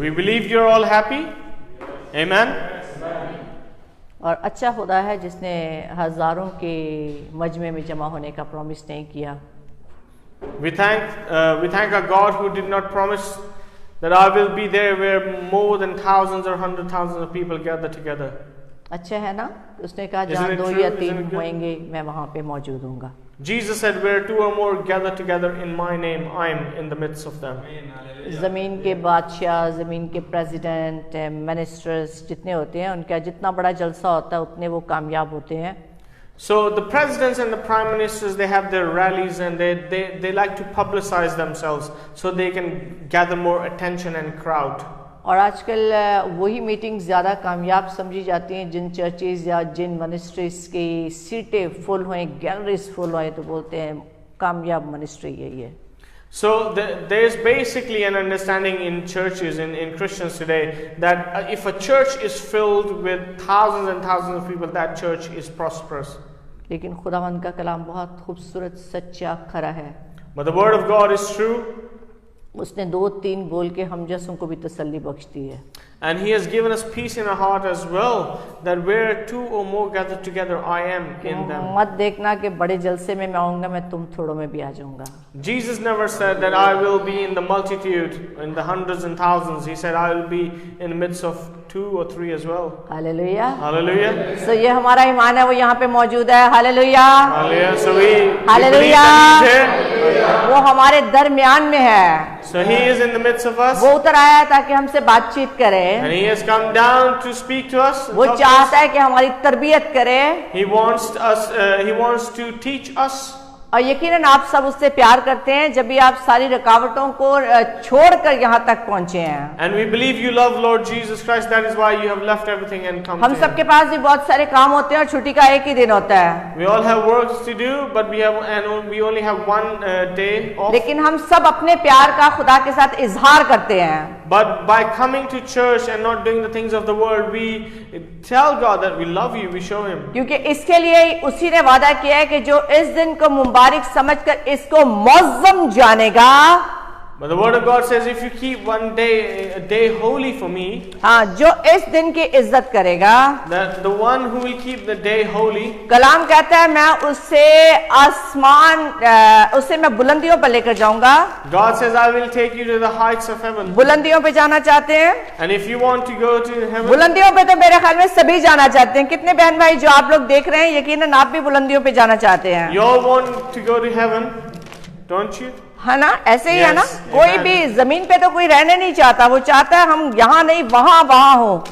we believe you're all happy? Amen? और अच्छा खुदा है जिसने हजारों के मजमे में जमा होने का प्रॉमिस नहीं किया। We thank our God who did not promise that I will be there where more than thousands or 100,000 of people gather together. अच्छा है ना? उसने कहा Isn't जहाँ it 2 true? या Isn't 3 it good? होंगे मैं वहाँ पे मौजूद हूँगा। Jesus said, where 2 or more gather together in my name, I am in the midst of them. ज़मीन के बादशाह, ज़मीन के प्रेसिडेंट, मिनिस्टर्स जितने होते हैं उनका जितना बड़ा जलसा होता है उतने वो कामयाब होते हैं। So the presidents and the prime ministers, they have their rallies and they like to publicize themselves so they can gather more attention and crowd. और आजकल वही मीटिंग ज़्यादा कामयाब समझी जाती हैं जिन चर्चेज़ या जिन मिनिस्ट्रीज की सीटें फुल हों, गैलरीज फुल हों, तो बोलते हैं कामयाब मिनिस्ट्री यही है। So there's basically an understanding in churches, in Christians today, that if a church is filled with thousands and thousands of people, that church is prosperous. लेकिन खुदावंद का कलाम बहुत खूबसूरत, सच्चा, खरा है। But the word of God is true. उसने 2-3 बोल के हम जैसों को भी तसल्ली बख्श दी है। And he has given us peace in our heart as well, that where 2 or more gather together, I am in them. मत देखना कि बड़े जलसे में मैं आऊंगा, मैं तुम थोड़ों में भी आ जाऊंगा। Jesus never said that I will be in the multitude, in the hundreds and thousands. He said I will be in the midst of 2 or 3 as well. Hallelujah. Hallelujah. So ये हमारा ईमान है, वो यहाँ पे मौजूद है। Hallelujah. Hallelujah. So we believe hallelujah. that he's here. वो हमारे दरमियान में है। So he is in the midst of us. वो उतर आया ताकि हमसे बातचीत करे। And he has come down to speak to us. वो चाहता है कि हमारी तरबियत करे। He wants to teach us. और यकीनन आप सब उससे प्यार करते हैं जब भी आप सारी रुकावटों को छोड़कर यहाँ तक पहुँचे हैं। And we believe you love Lord Jesus Christ. That is why you have left everything and come हम to सबके him. पास भी बहुत सारे काम होते हैं और छुट्टी का एक ही दिन होता है। We all have works to do, but we only have one day off. लेकिन हम सब अपने प्यार का खुदा के साथ इजहार करते हैं। But by coming to church and not doing the things of the world, we tell God that we love you, we show him. क्योंकि इसके लिए उसी ने वादा किया है कि जो इस दिन को मुबारक समझकर इसको मौज़म जानेगा। But the word of God says, if you keep a day holy for me, हाँ, जो इस दिन की इज्जत करेगा, that the one who will keep the day holy, कलाम कहता है मैं उससे मैं बुलंदियों पर लेकर जाऊंगा। God says, I will take you to the heights of heaven. बुलंदियों पे जाना चाहते हैं? And if you want to go to heaven, बुलंदियों पे तो मेरे ख्याल में सभी जाना चाहते हैं। कितने बहन भाई जो आप लोग देख रहे हैं, यकीनन आप भी बुलंदियों पे जाना चाहते हैं। you all want to go to heaven, don't you? है ना? ऐसे ही है ना? Yes, कोई amen. भी जमीन पे तो कोई रहने नहीं चाहता, वो चाहता है हम यहाँ नहीं वहां हो।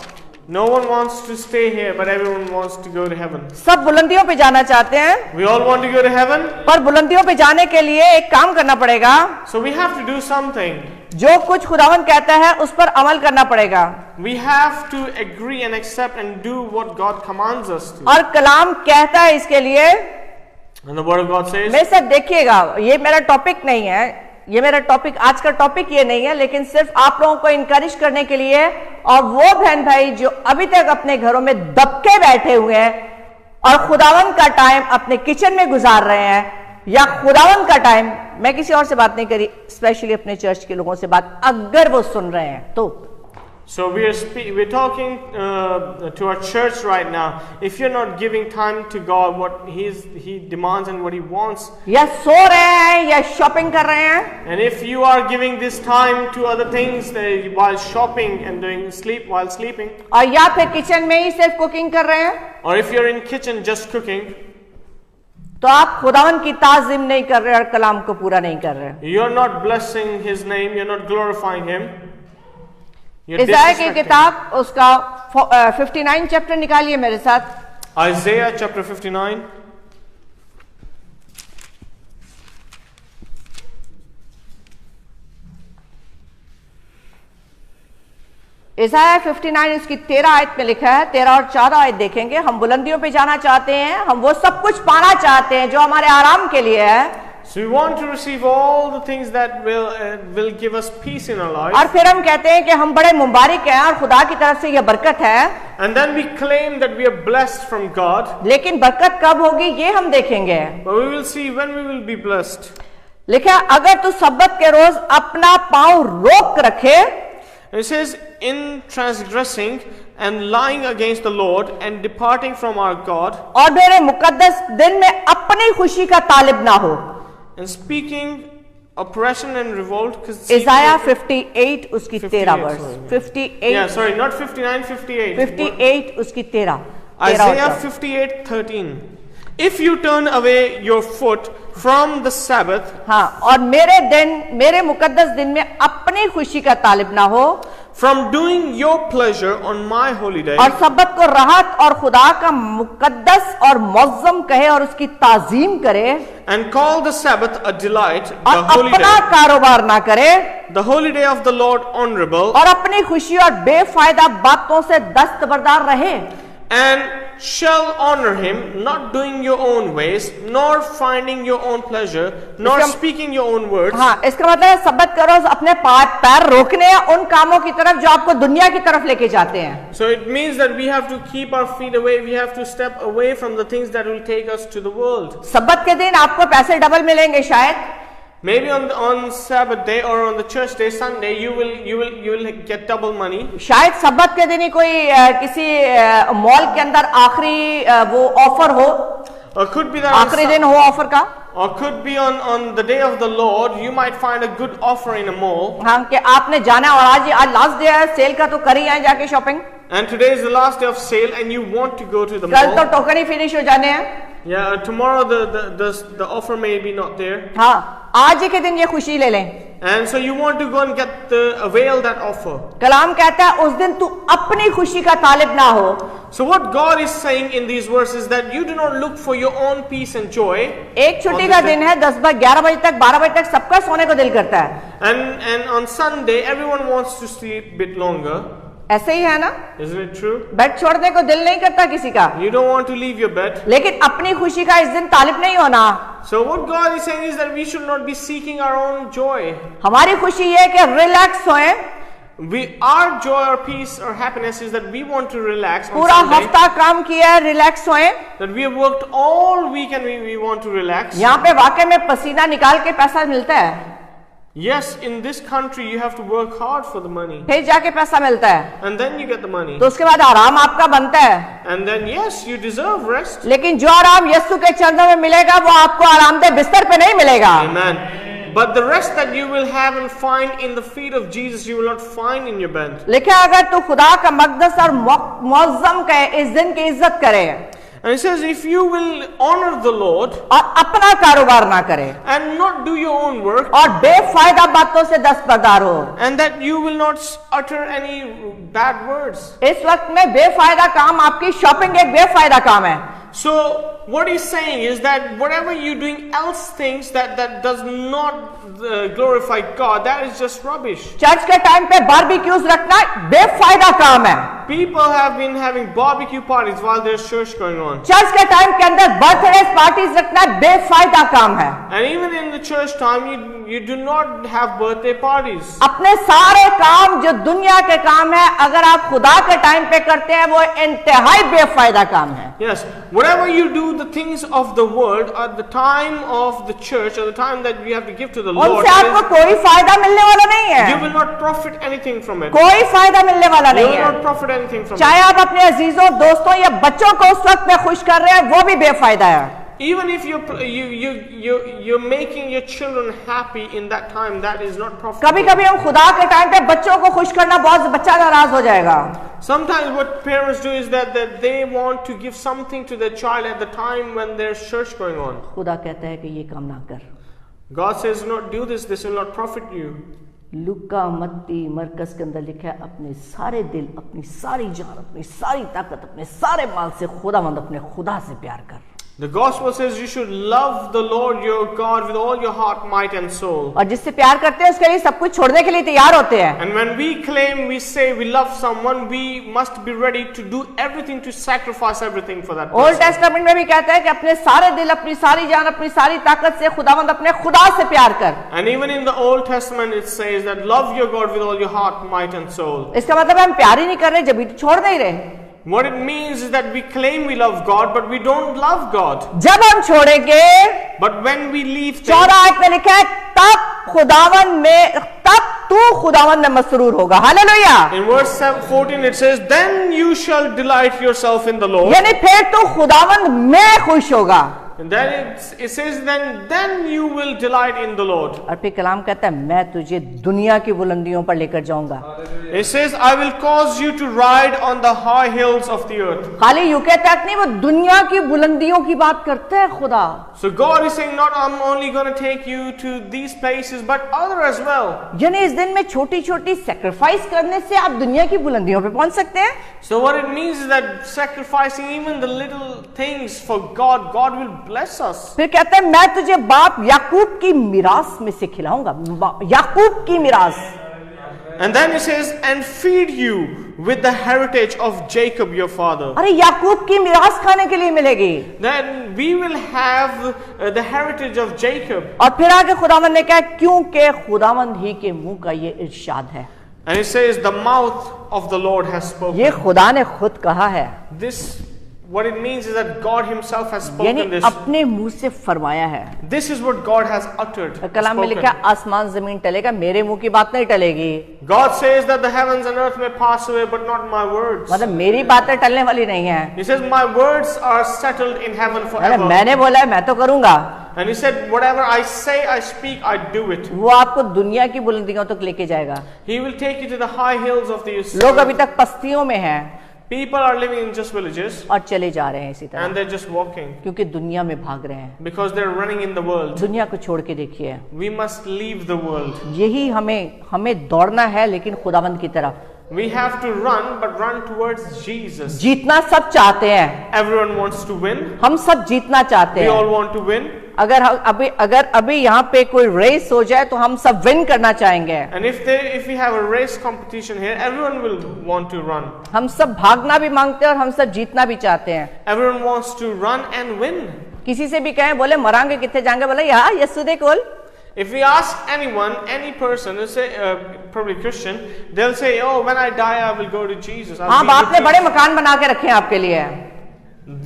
No one wants to stay here, but everyone wants to go to heaven. सब बुलंदियों पे जाना चाहते हैं, We all want to go to heaven, पर बुलंदियों पे जाने के लिए एक काम करना पड़ेगा। so we have to do something. जो कुछ खुदावन कहता है उस पर अमल करना पड़ेगा। We have to agree and accept and do what God commands us to. और कलाम कहता है इसके लिए, And the word of God says, मेरे साथ देखिएगा, ये मेरा टॉपिक नहीं है, ये मेरा टॉपिक आज का टॉपिक ये नहीं है, लेकिन सिर्फ आप लोगों को इनकरेज करने के लिए और वो बहन भाई जो अभी तक अपने घरों में दबके बैठे हुए हैं और खुदावन का टाइम अपने किचन में गुजार रहे हैं, या खुदावन का टाइम, मैं किसी और से बात नहीं करी, स्पेशली अपने चर्च के लोगों से बात, अगर वो सुन रहे हैं तो। so we're talking to our church right now. If you're not giving time to God, what He demands and what He wants, या सो रहे हैं या शॉपिंग कर रहे हैं, and if you are giving this time to other things while shopping and while sleeping, और या फिर किचन में ही सिर्फ कुकिंग कर रहे हैं, or if you're in kitchen just cooking, तो आप खुदावन की ताज़ीम नहीं कर रहे और कलाम को पूरा नहीं कर रहे। you're not blessing His name, you're not glorifying Him. You're इज़ाया की disrespecting. किताब उसका 59 चैप्टर निकालिए मेरे साथ। Isaiah chapter 59. इज़ाया 59 इसकी 13 आयत में लिखा है, 13 और 14 आयत देखेंगे। हम बुलंदियों पे जाना चाहते हैं, हम वो सब कुछ पाना चाहते हैं जो हमारे आराम के लिए है। So we want to receive all the things that will give us peace in our life. और फिर हम कहते हैं कि हम बड़े मुबारक हैं और खुदा की तरफ से यह बरकत है। And then we claim that we are blessed from God. लेकिन बरकत कब होगी ये हम देखेंगे। But we will see when we will be blessed. लिखा, अगर तू सब्बत के रोज अपना पांव रोक रखे, It says, in transgressing and lying against the Lord and departing from our God और मेरे मुकद्दस दिन में अपनी खुशी का तालिब ना हो। and speaking oppression and revolt. इज़ाया 58 उसकी 13 verse, sorry. 58 Yeah, sorry, not 59, 58. 58 उसकी 13 Isaiah 58:13. If you turn away your foot from the Sabbath, हाँ, और मेरे मुकद्दस दिन में अपनी खुशी का तालिब ना हो, from doing your pleasure on my holy day, और सब्बत को राहत और खुदा का मुकद्दस और मुअज्जम कहे और उसकी ताजीम करे, and call the Sabbath a delight, the और holy अपना day, कारोबार ना करे, the holy day of the Lord honorable, और अपनी खुशी और बेफायदा बातों से दस्तबरदार रहे, and shall honor him, not doing your own ways, nor finding your own pleasure, nor इसका- speaking your own words. हाँ, इसका मतलब है सब्बत करो अपने पैर रोकने हैं उन कामों की तरफ जो आपको दुनिया की तरफ लेके जाते हैं। So it means that we have to keep our feet away, we have to step away from the things that will take us to the world. सब्बत के दिन आपको पैसे डबल मिलेंगे शायद, Maybe on Sabbath day or on the church day, Sunday, you will get double money. शायद सब्बत के दिन ही कोई किसी मॉल के अंदर आखिरी वो ऑफर हो, Or could be that आखिरी दिन हो ऑफर का, or could be on the day of the Lord, you might find a good offer in a mall. हाँ, कि आपने जाना और आज लास्ट डे है सेल का, तो कर ही आए जाके shopping, And today is the last day of sale, and you want to go to the कल तो mall. टोकन ही फिनिश हो जाने हैं। Yeah, tomorrow the offer may be not there, हाँ, आज ही के दिन ये खुशी ले लें। and so you want to go and avail that offer. कलाम कहता है उस दिन तू अपनी खुशी का तालिब ना हो। So what God is saying in these verses, that you do not look for your own peace and joy. एक छुट्टी का दिन है, 11 बजे तक 12 बजे तक सबका सोने को दिल करता है, And on Sunday, everyone wants to sleep a bit longer. ऐसे ही है ना, Isn't it true? बेड छोड़ने को दिल नहीं करता किसी का, You don't want to leave your bed. लेकिन अपनी खुशी का इस दिन तालिब नहीं होना। So what God is saying is that we should not be seeking our own joy. हमारी खुशी ये है कि relax होएं, Our joy or peace or happiness is that we want to relax on पूरा Sunday. हफ्ता काम किया है, relax होएं। That we have worked all week and we want to relax. यहाँ पे वाकई में पसीना निकाल के पैसा मिलता है, Yes, in this country you have to work hard for the money. फिर जाके पैसा मिलता है, And then you get the money. तो उसके बाद आराम आपका बनता है। And then yes, you deserve rest. लेकिन जो आराम यीशु के चरणों में मिलेगा वो आपको आरामदेह बिस्तर पे नहीं मिलेगा। Amen. But the rest that you will have and find in the feet of Jesus, you will not find in your bed. लिखा अगर तू खुदा का मकदस और मुअज्जम कहे, इस दिन की इज्जत करे, And it says, if you will honor the Lord और अपना कारोबार ना करे, and not do your own work, और बेफायदा बातों से दस्तबरदार हो। and that you will not utter any bad words. इस वक्त में बेफायदा काम, आपकी शॉपिंग एक बेफायदा काम है। So what he's saying is that whatever you're doing else things that does not glorify God, that is just rubbish. Church के time पे बारबेक्यूज रखना बेफायदा काम है। People have been having barbecue parties while there's church going on. Church के time के अंदर birthday parties रखना बेफायदा काम है। And even in the church time, you do not have birthday parties. अपने सारे काम जो दुनिया के काम है, अगर आप खुदा के टाइम पे करते हैं, वो इंतहाई बेफायदा काम है। Yes, whatever you do, the things of the world at the time of the church or the time that you have to give to the Lord, उनसे आपको कोई फायदा मिलने वाला नहीं you है, will not profit anything from it. कोई फायदा मिलने वाला You नहीं will है। not profit anything from it. चाहे आप अपने अजीजों, दोस्तों या बच्चों को उस वक्त में खुश कर रहे हैं, वो भी बेफायदा है। Even if you're making your children happy in that time, that is not profitable. कभी कभी हम खुदा के टाइम पे बच्चों को खुश करना, बहुत बच्चा नाराज हो जाएगा। Sometimes what parents do is that they want to give something to their child at the time when there's church going on. खुदा कहता है कि ये काम ना कर। God says, not do this, this will not profit you. लुका, मत्ती, मरकस के अंदर लिखा है, अपने सारे दिल, अपनी सारी जान, अपनी सारी ताकत, अपने सारे माल से खुदावंद अपने खुदा से प्यार कर। The gospel says you should love the Lord your God with all your heart, might and soul. और जिससे प्यार करते हैं उसके लिए सब कुछ छोड़ने के लिए तैयार होते हैं। And when we claim, we say we love someone, we must be ready to do everything, to sacrifice everything for that old person. Testament में भी कहता है कि अपने सारे दिल, अपनी सारी जान, अपनी सारी ताकत से खुदावंद अपने खुदा से प्यार कर। And even in the Old Testament it says that love your God with all your heart, might and soul. इसका मतलब है हम प्यार ही नहीं कर रहे, जब भी छोड़ नहीं रहे। What it means is that we claim we love God, but we don't love God. जब हम छोड़ेंगे, But when we leave things, 14 आयत में लिखा है, तब खुदावन में, तब तू खुदावंद में मसरूर होगा। Hallelujah. In verse 14 it says, then you shall delight yourself in the Lord. यानी फिर तू खुदावंद में खुश होगा। And then it says, then you will delight in the Lord. और फिर कलाम कहता है मैं तुझे दुनिया की बुलंदियों पर लेकर जाऊंगा। It says, I will cause you to ride on the high hills of the earth. खाली यूके तक नहीं, वो दुनिया की बुलंदियों की बात करते हैं खुदा। So God is saying, not I'm only going to take you to these places, but other as well. यानी इस दिन में छोटी छोटी सेक्रीफाइस करने से आप दुनिया की बुलंदियों पे पहुंच सकते हैं। So what it means is that sacrificing even the little things for God, God will bless us. फिर कहते हैं मैं तुझे बाप याकूब की मिरास में से खिलाऊंगा। याकूब की मिरास। And then it says, and feed you with the heritage of Jacob your father. अरे याकूब की मिरास खाने के लिए मिलेगी। Then we will have the heritage of Jacob. और फिर आगे खुदावंद ने कहा क्योंकि खुदावंद ही के मुंह का ये इरशाद है। And it says, the mouth of the Lord has spoken. ये खुदा ने खुद कहा है। This, what it means is that God Himself has यानी spoken this. अपने मुंह से फरमाया है। This is what God has uttered. कलाम में लिखा आसमान जमीन टलेगा, मेरे मुंह की बात नहीं टलेगी। God says that the heavens and earth may pass away, but not my words. मतलब मेरी बातें टलने वाली नहीं है। He says, my words are settled in heaven अरे forever. मैंने बोला है मैं तो करूंगा। And He said, whatever I say, I speak, I do it. वो आपको दुनिया की बुलंदियों तक लेके जाएगा। He will take you to the high hills of the earth. लोग अभी तक पस्तियों में हैं People are living in just villages और चले जा रहे हैं इसी and तरह, they're just walking क्योंकि दुनिया में भाग रहे हैं। because they're running in the world. दुनिया को छोड़ के देखिए, We must leave the world. यही हमें दौड़ना है, लेकिन खुदावंद की तरफ। We have to run, but run towards Jesus. जीतना सब चाहते हैं, Everyone wants to win. हम सब जीतना चाहते We all हैं। want to win. अगर अभी यहाँ पे कोई रेस हो जाए तो हम सब विन करना चाहेंगे। And if we have a race competition here, everyone will want to run. हम सब भागना भी मांगते हैं और हम सब जीतना भी चाहते हैं। Everyone wants to run and win. किसी से भी कहें बोले मरांगे कितने जाएंगे, बोले यहाँ यस्सु दे कोल। If we ask anyone, any person, they'll say, probably Christian, they'll say, oh, when I die, I will go to Jesus. हाँ, बाप ने बड़े मकान बना के रखे हैं आपके लिए।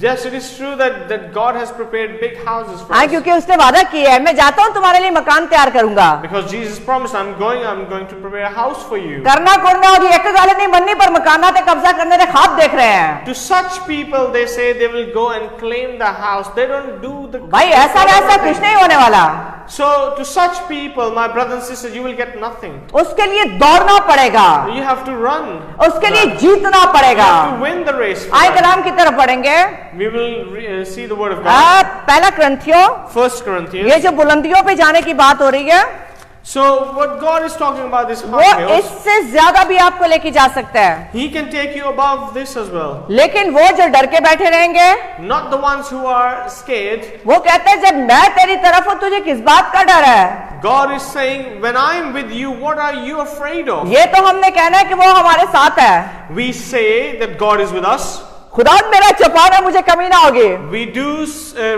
Yes, it is true that God has prepared big houses for हाँ, us. क्योंकि उसने वादा किया है मैं जाता हूँ तुम्हारे लिए मकान तैयार करूंगा। Because Jesus promised, I'm going to prepare a house for you. करना कोरना और एक गल नहीं बननी, पर मकाना ते कब्जा करने के ख्वाब देख रहे हैं। To such people, they say they will go and claim the house. They don't do the. भाई ऐसा वैसा कुछ नहीं होने वाला। So to such people, my brothers and sisters, you will get nothing. उसके लिए दौड़ना पड़ेगा, You have to run. उसके लिए जीतना You पड़ेगा। have to win the race. for आए that. कलाम की तरफ पढ़ेंगे। We will see the word of God. पहला ग्रंथियों, 1 Corinthians. ये जो बुलंदियों पे जाने की बात हो रही है, So what God is talking about this वो high hills, इससे ज्यादा भी आपको लेके जा सकता है। He can take you above this as well. लेकिन वो जो डर के बैठे रहेंगे, Not the ones who are scared. वो कहते हैं जब मैं तेरी तरफ हूं तुझे किस बात का डर है। God is saying, when I am with you, what are you afraid of? ये तो हमने कहना है कि वो हमारे साथ है। We say that God is with us. खुदा मेरा चौपान है, मुझे कमी ना होगी। We do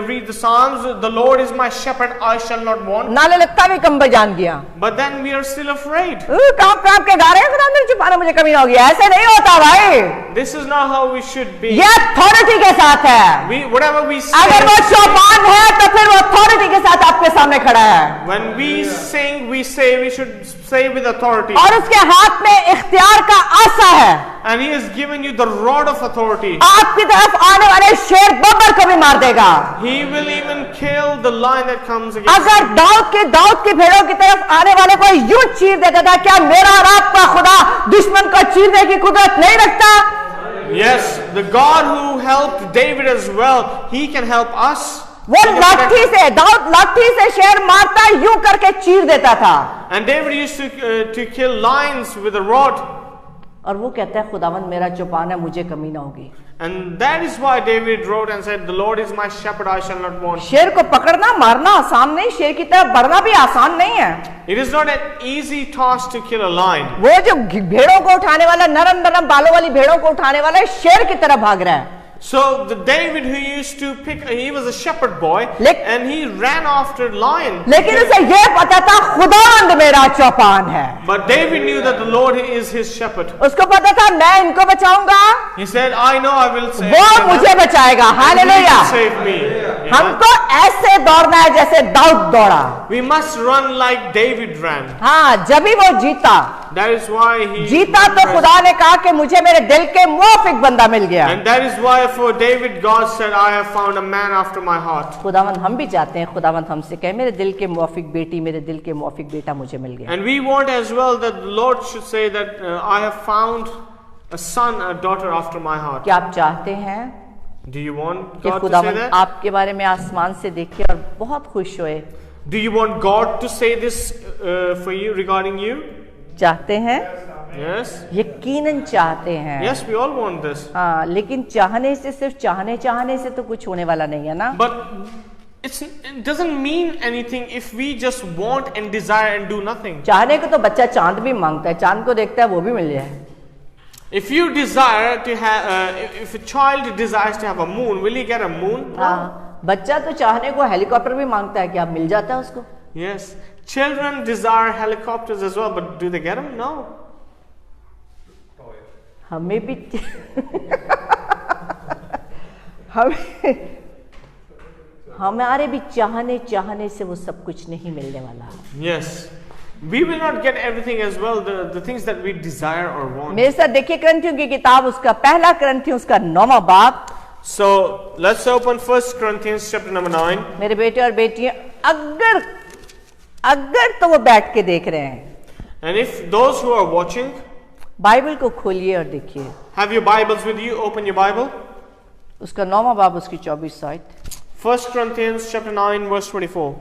read the Psalms, the Lord is my shepherd, I shall not want. नाले लगता भी कंबल जान गया। But then we are still afraid. कांप कांप के गा रहे हैं, खुदा मेरा चौपान है, मुझे कमी ना होगी। ऐसे नहीं होता भाई, This is not how we should be. ये अथॉरिटी के साथ है। Whatever we अगर वो say, चौपान है तो फिर वो अथॉरिटी के साथ आपके सामने खड़ा है, when we sing, we say, we should say with authority. और उसके हाथ में इख्तियार का आसा है। And He has given you the rod of authority. आपकी तरफ आने वाले शेर बब्बर को भी मार देगा। He will even kill the lion that comes against you. अगर दाऊद की भेड़ों की तरफ आने वाले को यूं चीर देता था, क्या मेरा और आपका खुदा दुश्मन को चीरने की कुदरत नहीं रखता? Yes, the God who helped David as well, He can help us. वो लाठी से, दाऊद लाठी से शेर मारता यूं करके चीर देता था। And David used to kill lions with a rod. और वो कहता है खुदावंद मेरा चौपान है, मुझे कमी ना होगी। And that is why David wrote and said, the Lord is my shepherd, I shall not want. शेर को पकड़ना मारना आसान नहीं, शेर की तरफ बढ़ना भी आसान नहीं है। It is not an easy task to kill a lion. वो जो भेड़ों को उठाने वाला, नरम नरम बालों वाली भेड़ों को उठाने वाला शेर की तरफ भाग रहा है। So the David who used to he was a shepherd boy and he ran after lion. लेकिन उसे ये पता था खुदावंद मेरा चौपान है। But David knew that the Lord is his shepherd. उसको पता था मैं इनको बचाऊंगा, He said, I know I will save वो them. मुझे बचाएगा। And he will hallelujah. save me. हमको ऐसे दौड़ना है जैसे दाऊद दौड़ा। We must run like David ran. हाँ, जब भी वो जीता, That is why he जीता तो खुदा ने कहा कि मुझे मेरे दिल के मुआफिक बंदा मिल गया। And that is why for David God said, I have found a man after my heart. खुदावंद हम भी चाहते हैं, खुदावंद हमसे कहे मेरे दिल के मुआफिक बेटी, मेरे दिल के मुआफिक बेटा मुझे मिल गया। And we want as well that the Lord should say that I have found a son, a daughter after my heart. क्या आप चाहते हैं Do you want कि God to say खुदावंद that? आपके बारे में आसमान से देखे और बहुत खुश होए? Do you want God to say this for you, regarding you? चाहते हैं? Yes. यकीनन चाहते हैं। Yes, we all want this. हाँ, लेकिन चाहने से, सिर्फ चाहने से तो कुछ होने वाला नहीं है ना। But it doesn't mean anything if we just want and desire and do nothing. चाहने को तो बच्चा चांद भी मांगता है, चांद को देखता है वो भी मिल जाए। If you desire to have, if a child desires to have a moon, will he get a moon? हाँ, बच्चा तो चाहने को हेलीकॉप्टर भी मांगता है, क्या मिल जाता है उसको? Yes. Children desire helicopters as well, but do they get them? No. हमें भी हमारे भी चाहने से वो सब कुछ नहीं मिलने वाला। Yes. We will not get everything as well, the things that we desire or want. मेरे साथ देखिए करंथियों की किताब, उसका पहला करंथियों उसका 9वां बाब। So let's open 1 Corinthians chapter number 9. मेरे बेटे और बेटियां अगर तो वो बैठ के देख रहे हैं, And if those who are watching, Bible को खोलिए और देखिए। have your Bibles with you, open your Bible. उसका 9वां बाब, उसकी 24 आयत। 1 Corinthians chapter 9 verse 24.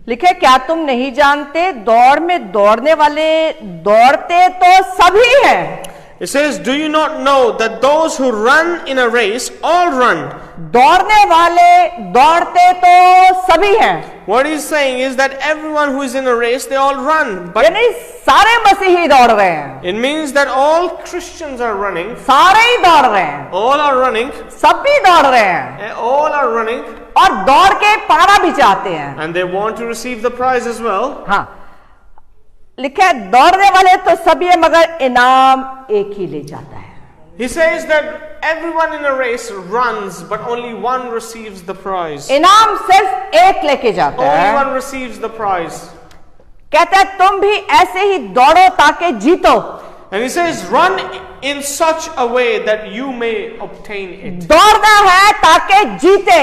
लिखे, क्या तुम नहीं जानते दौड़ में दौड़ने वाले दौड़ते तो सभी हैं। It says, do you not know that those who run in a race all run? दौड़ने वाले दौड़ते तो सभी हैं। What he's saying is that everyone who is in a race, they all run. But यानी सारे मसीही दौड़ रहे हैं, it means that all Christians are running. सारे ही दौड़ रहे हैं, All are running. सब भी दौड़ रहे हैं And all are running. और दौड़ के पाना भी चाहते हैं। And they want to receive the prize as well. हाँ, लिखा है दौड़ने वाले तो सभी है मगर इनाम एक ही ले जाता है। He says that everyone in a race runs, but only one receives the prize. इनाम सिर्फ एक लेके जाता Only है। one receives the prize. कहता है तुम भी ऐसे ही दौड़ो ताकि जीतो। And he says, run in such a way that you may obtain it. दौड़ना है ताकि जीते।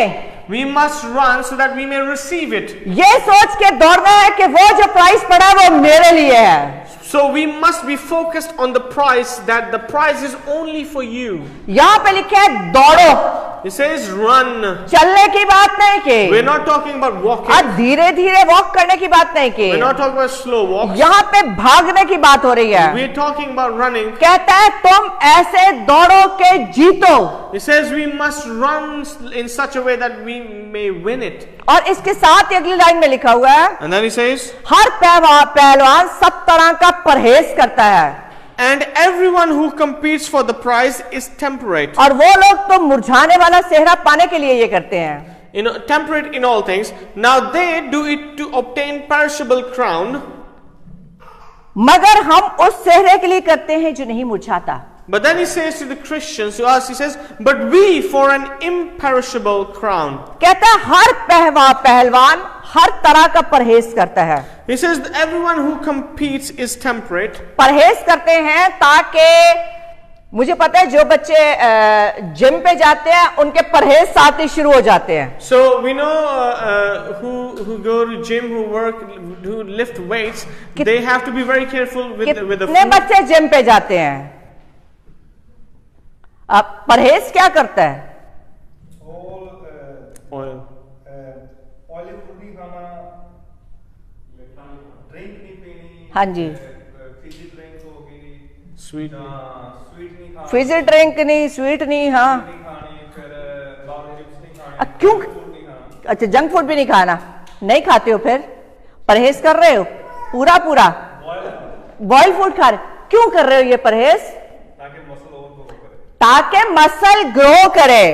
We must run so that we may receive it. ये सोच के दौड़ना है कि वो जो प्राइस पड़ा है वो मेरे लिए है। So we must be focused on the prize, that the prize is only for you. यहाँ पे लिखा है दौड़ो, It says run. चलने की बात नहीं की, We're not talking about walking. और धीरे धीरे वॉक करने की बात नहीं की, We're not talking about slow walk. यहाँ पे भागने की बात हो रही है। We're talking about running. कहता है तुम ऐसे दौड़ो के जीतो। It says we must run in such a way that we may win it. और इसके साथ ही अगली लाइन में लिखा हुआ है, And then he says, हर पहलवान सब तरह का परहेज करता है। and everyone who competes for the prize is temperate. और वो लोग तो मुरझाने वाला सेहरा पाने के लिए ये करते हैं। Temperate in all things. Now they do it to obtain perishable crown. मगर हम उस सेहरे के लिए करते हैं जो नहीं मुरझाता। But then he says to the Christians, to us, he says, but we for an imperishable crown. कहता है हर पहलवान हर तरह का परहेज करता है। He says everyone who competes is temperate. परहेज करते हैं ताकि, मुझे पता है जो बच्चे जिम पे जाते हैं उनके परहेज साथ ही शुरू हो जाते हैं। So we know who go to gym, who work, who lift weights, they have to be very careful with the कितने food. बच्चे जिम पे जाते हैं? अब परहेज क्या करता है? Oil. ऑयली फूड नहीं खाना, ड्रिंक नहीं पीनी, हाँ जी, फिजी ड्रिंक होगी, Sweet. स्वीट नहीं खाना, फिजी ड्रिंक नहीं, स्वीट नहीं, हाँ नहीं खानी, फिर लॉलीपॉप्स नहीं खाने, क्यों? फूड नहीं खाना। अच्छा, जंक फूड भी नहीं खाना, नहीं खाते हो, फिर परहेज कर रहे हो पूरा बॉयल फूड खा रहे, क्यों कर रहे हो ये परहेज? ताकि मसल ग्रो करे।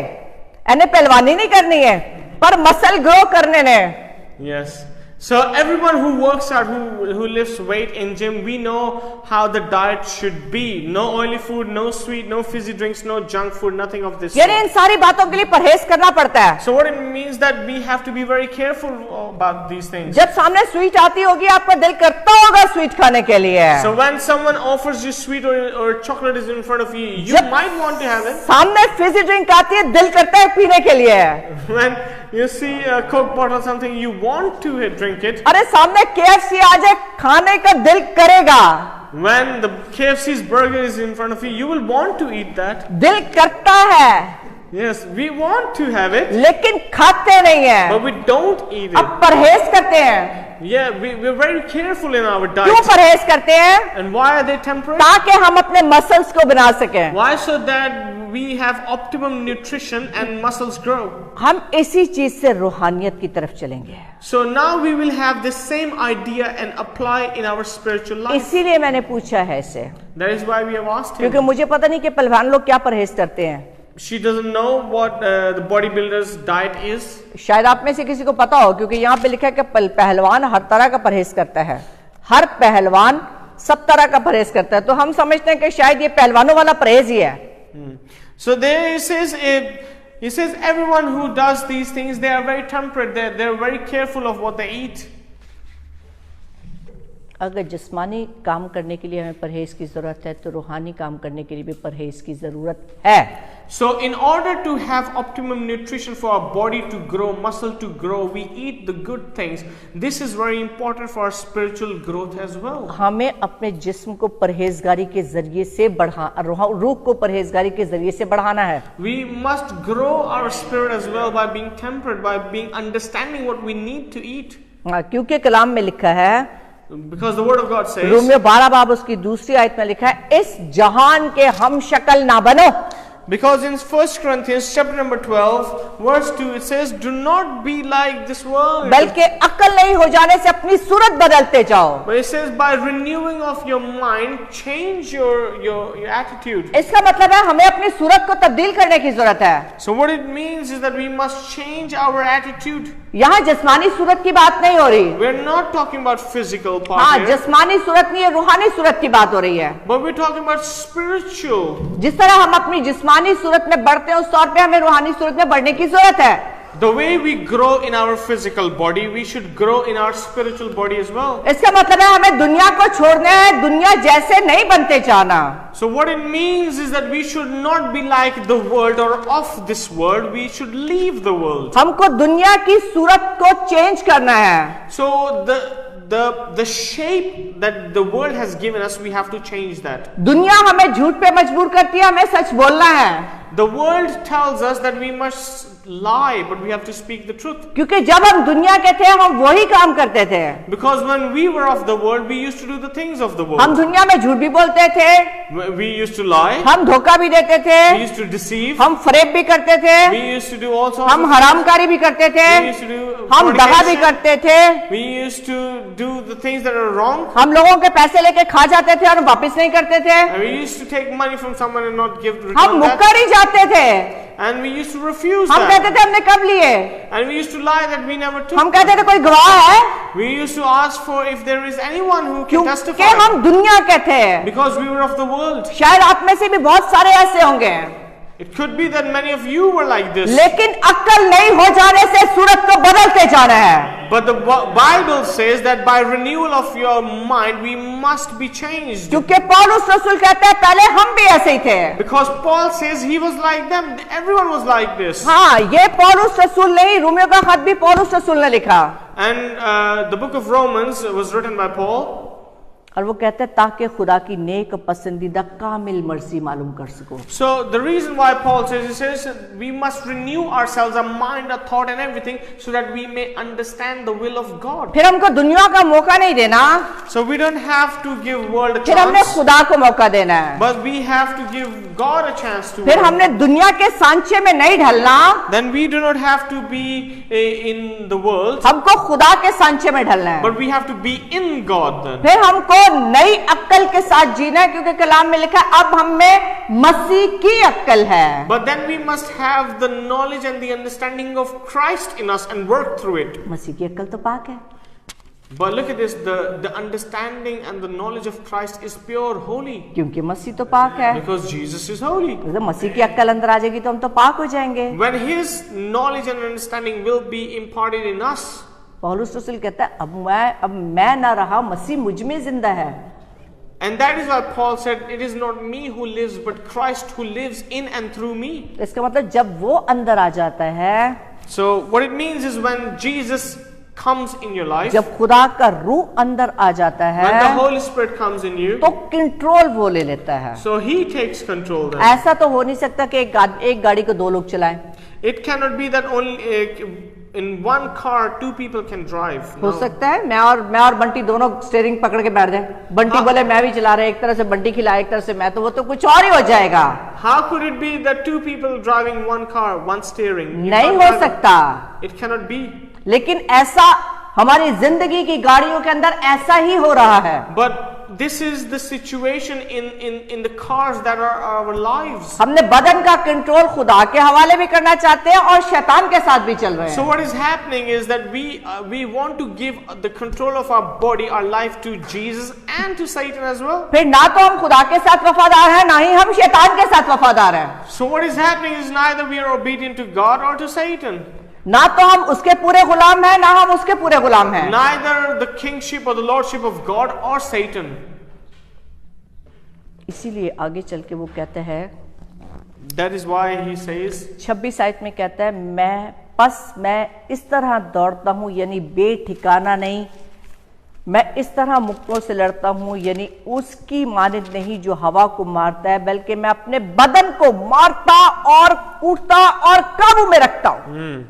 यानी पहलवानी नहीं करनी है पर मसल ग्रो करने ने। Yes. So everyone who works out, who lifts weight in gym, we know how the diet should be. No oily food, no sweet, no fizzy drinks, no junk food, nothing of this यानी इन sort. सारी बातों के लिए परहेज करना पड़ता है। So what it means that we have to be very careful about these things. जब सामने स्वीट आती होगी आपका दिल करता होगा स्वीट खाने के लिए। So when someone offers you sweet or chocolate is in front of you, you जब might want to have it. सामने फिजी ड्रिंक आती है दिल करता है पीने के लिए। When you see a Coke bottle or something, you want to drink it. अरे सामने KFC आ जाए खाने का दिल करेगा। When the KFC's burger is in front of you, you will want to eat that. दिल करता है Yes, we want to have it, लेकिन खाते नहीं है। but we don't eat अब it. परहेज करते हैं। Yeah, we're very careful in our क्यों diet. परहेज करते हैं? And why are they temperate? ताकि हम अपने मसल्स को बना सकें। Why? So that we have optimum nutrition and muscles grow. हम इसी चीज से रूहानियत की तरफ चलेंगे। So now we will have the same idea and apply in our spiritual life. इसीलिए मैंने पूछा है इसे, That is why we have asked क्योंकि him. मुझे पता नहीं कि पहलवान लोग क्या परहेज करते हैं। She doesn't know what the bodybuilder's diet is. शायद आप में से किसी को पता हो, क्योंकि यहाँ पे लिखा है कि पहलवान हर तरह का परहेज करता है। हर पहलवान सब तरह का परहेज करता है, तो हम समझते हैं कि शायद ये पहलवानों वाला परहेज ही है। So there it says everyone who does these things, they are very temperate. They're very careful of what they eat. अगर जिस्मानी काम करने के लिए हमें परहेज की जरूरत है तो रूहानी काम करने के लिए भी परहेज की जरूरत है। So in order to have optimum nutrition for our body to grow, muscle to grow, we eat the good things. This is very important for our spiritual growth as well. हमें अपने जिस्म को परहेजगारी के जरिए से रूह को परहेजगारी के जरिए से बढ़ाना है। We must grow our spirit as well by being temperate, by being understanding what we need to eat. क्योंकि कलाम में लिखा है, Because the word of God says, Romeo 12 बाब उसकी दूसरी आयत में लिखा है, इस जहान के हम शक्ल ना बनो। because in 1 Corinthians chapter number 12 verse 2 it says, do not be like this world, बल्कि अक्ल नहीं हो जाने से अपनी सूरत बदलते जाओ। but it says by renewing of your mind change your attitude. इसका मतलब है हमें अपनी सूरत को तब्दील करने की जरूरत है। So what it means is that we must change our attitude. यहाँ जिस्मानी सूरत की बात नहीं हो रही। We're not talking about physical part हाँ, here, जिस्मानी सूरत नहीं है, रूहानी सूरत की बात हो रही है। but we're talking about spiritual. जिस तरह हम अपनी जिस्मानी सूरत में बढ़ते हैं उस तौर पे हमें रूहानी सूरत में बढ़ने की जरूरत है। The way we grow in our physical body, we should grow in our spiritual body as well. इसका मतलब है हमें दुनिया को छोड़ना है, दुनिया जैसे नहीं बनते जाना। So what it means is that we should not be like the world or of this world. We should leave the world. हमको दुनिया की सूरत को चेंज करना है। So the shape that the world has given us, we have to change that. दुनिया हमें झूठ पे मजबूर करती है, हमें सच बोलना है। The world tells us that we must lie, but we have to speak the truth. क्योंकि जब हम दुनिया के थे हम वही काम करते थे। Because when we were of the world, we used to do the things of the हम world. दुनिया में झूठ भी बोलते थे, We used to lie. हम धोखा भी देते थे, We used to deceive. हम फरेब भी करते थे, We used to do all sorts हम of हरामकारी भी करते थे, We used to do हम दगा भी fornication. करते थे, We used to do the things that are wrong. हम लोगों के पैसे लेके खा जाते थे और वापस नहीं करते थे, And we used to take money from someone and not हम return that. मुक्कर ही जाते थे, And we used to refuse हम कहते that. थे हमने कब लिए, And we used to lie that we never took. हम कहते थे कोई गवाह है, We used to ask for if there is anyone who can क्योंकि testify. हम दुनिया के थे। Because we were of the world. शायद आप में से भी बहुत सारे ऐसे होंगे, It could be that many of you were like this. लेकिन अक्ल नहीं हो जाने से सूरत को बदलते जाना है। But the Bible says that by renewal of your mind, we must be changed. क्योंकि पौलुस रसूल कहते हैं पहले हम भी ऐसे ही थे। Because Paul says he was like them. Everyone was like this. हाँ, ये पौलुस रसूल नहीं, रोमियो का खत भी पौलुस रसूल ने लिखा। And the book of Romans was written by Paul. और वो कहते हैं ताकि खुदा की नेक पसंदीदा कामिल मर्जी मालूम कर सको। So the reason why Paul says, he says we must renew ourselves, our mind, our thought and everything so that we may understand the will of God. फिर हमको दुनिया का मौका नहीं देना, So we don't have to give world a फिर हमने chance, खुदा को मौका देना है। but we have to give God a chance to फिर work. हमने दुनिया के सांचे में नहीं ढलना, Then we do not have to be in the world, हमको खुदा के सांचे में ढलना है। but we have to be in God then. फिर हमको नई अक्ल के साथ जीना है, क्योंकि कलाम में लिखा है अब हम में मसीह की अक्ल है। But then we must have the knowledge and the understanding of Christ in us and work through it. मसीह की अक्ल तो पाक है, But look at this, the understanding and the knowledge of Christ is pure, holy. क्योंकि मसीह तो पाक है। Because Jesus is holy. तो मसीह की अक्ल अंदर आ जाएगी तो हम तो पाक हो जाएंगे। When His knowledge and understanding will be imparted in us, पौलुस रसूल कहता है अब मैं ना रहा, मसीह मुझ में जिंदा है। and that is why Paul said, "It is not me who lives, but Christ who lives in and through me." इसका मतलब जब वो अंदर आ जाता है, So what it means is when Jesus comes in your life, जब खुदा का रूह अंदर आ जाता है, when the Holy Spirit comes in you, तो कंट्रोल वो ले लेता है। so He takes control then. ऐसा तो हो नहीं सकता कि एक गाड़ी को दो लोग चलाएं। It cannot be that only in one car two people can drive. हो No. सकता है मैं और बंटी दोनों स्टीयरिंग पकड़ के बैठ जाए, बंटी बोले मैं भी चला रहा, एक तरह से बंटी खिलाए एक तरह से मैं, तो वो तो कुछ और ही हो जाएगा। How could it be that two people driving one car, one steering? You नहीं can't हो drive it. सकता। It cannot be. लेकिन ऐसा हमारी जिंदगी की गाड़ियों के अंदर ऐसा ही हो रहा है। But this is the situation in the cars that are our lives. हमने बदन का कंट्रोल खुदा के हवाले भी करना चाहते हैं और शैतान के साथ भी चल रहे So हैं। what is happening is that we want to give the control of our body, our life to Jesus and to Satan as well. फिर ना तो हम खुदा के साथ वफादार हैं, ना ही हम शैतान के साथ वफादार हैं। So what is happening is neither we are obedient to God or to Satan. ना तो हम उसके पूरे गुलाम हैं, ना हम उसके पूरे गुलाम हैं। Neither the kingship or the lordship of God or Satan. इसीलिए आगे चल के वो कहते हैं, That is why he says, 26 आयत में कहता है, मैं इस तरह दौड़ता हूं, यानी बेठिकाना नहीं, मैं इस तरह मुक्तों से लड़ता हूं, यानी उसकी मानिंद नहीं जो हवा को मारता है, बल्कि मैं अपने बदन को मारता और कूटता और काबू में रखता हूं।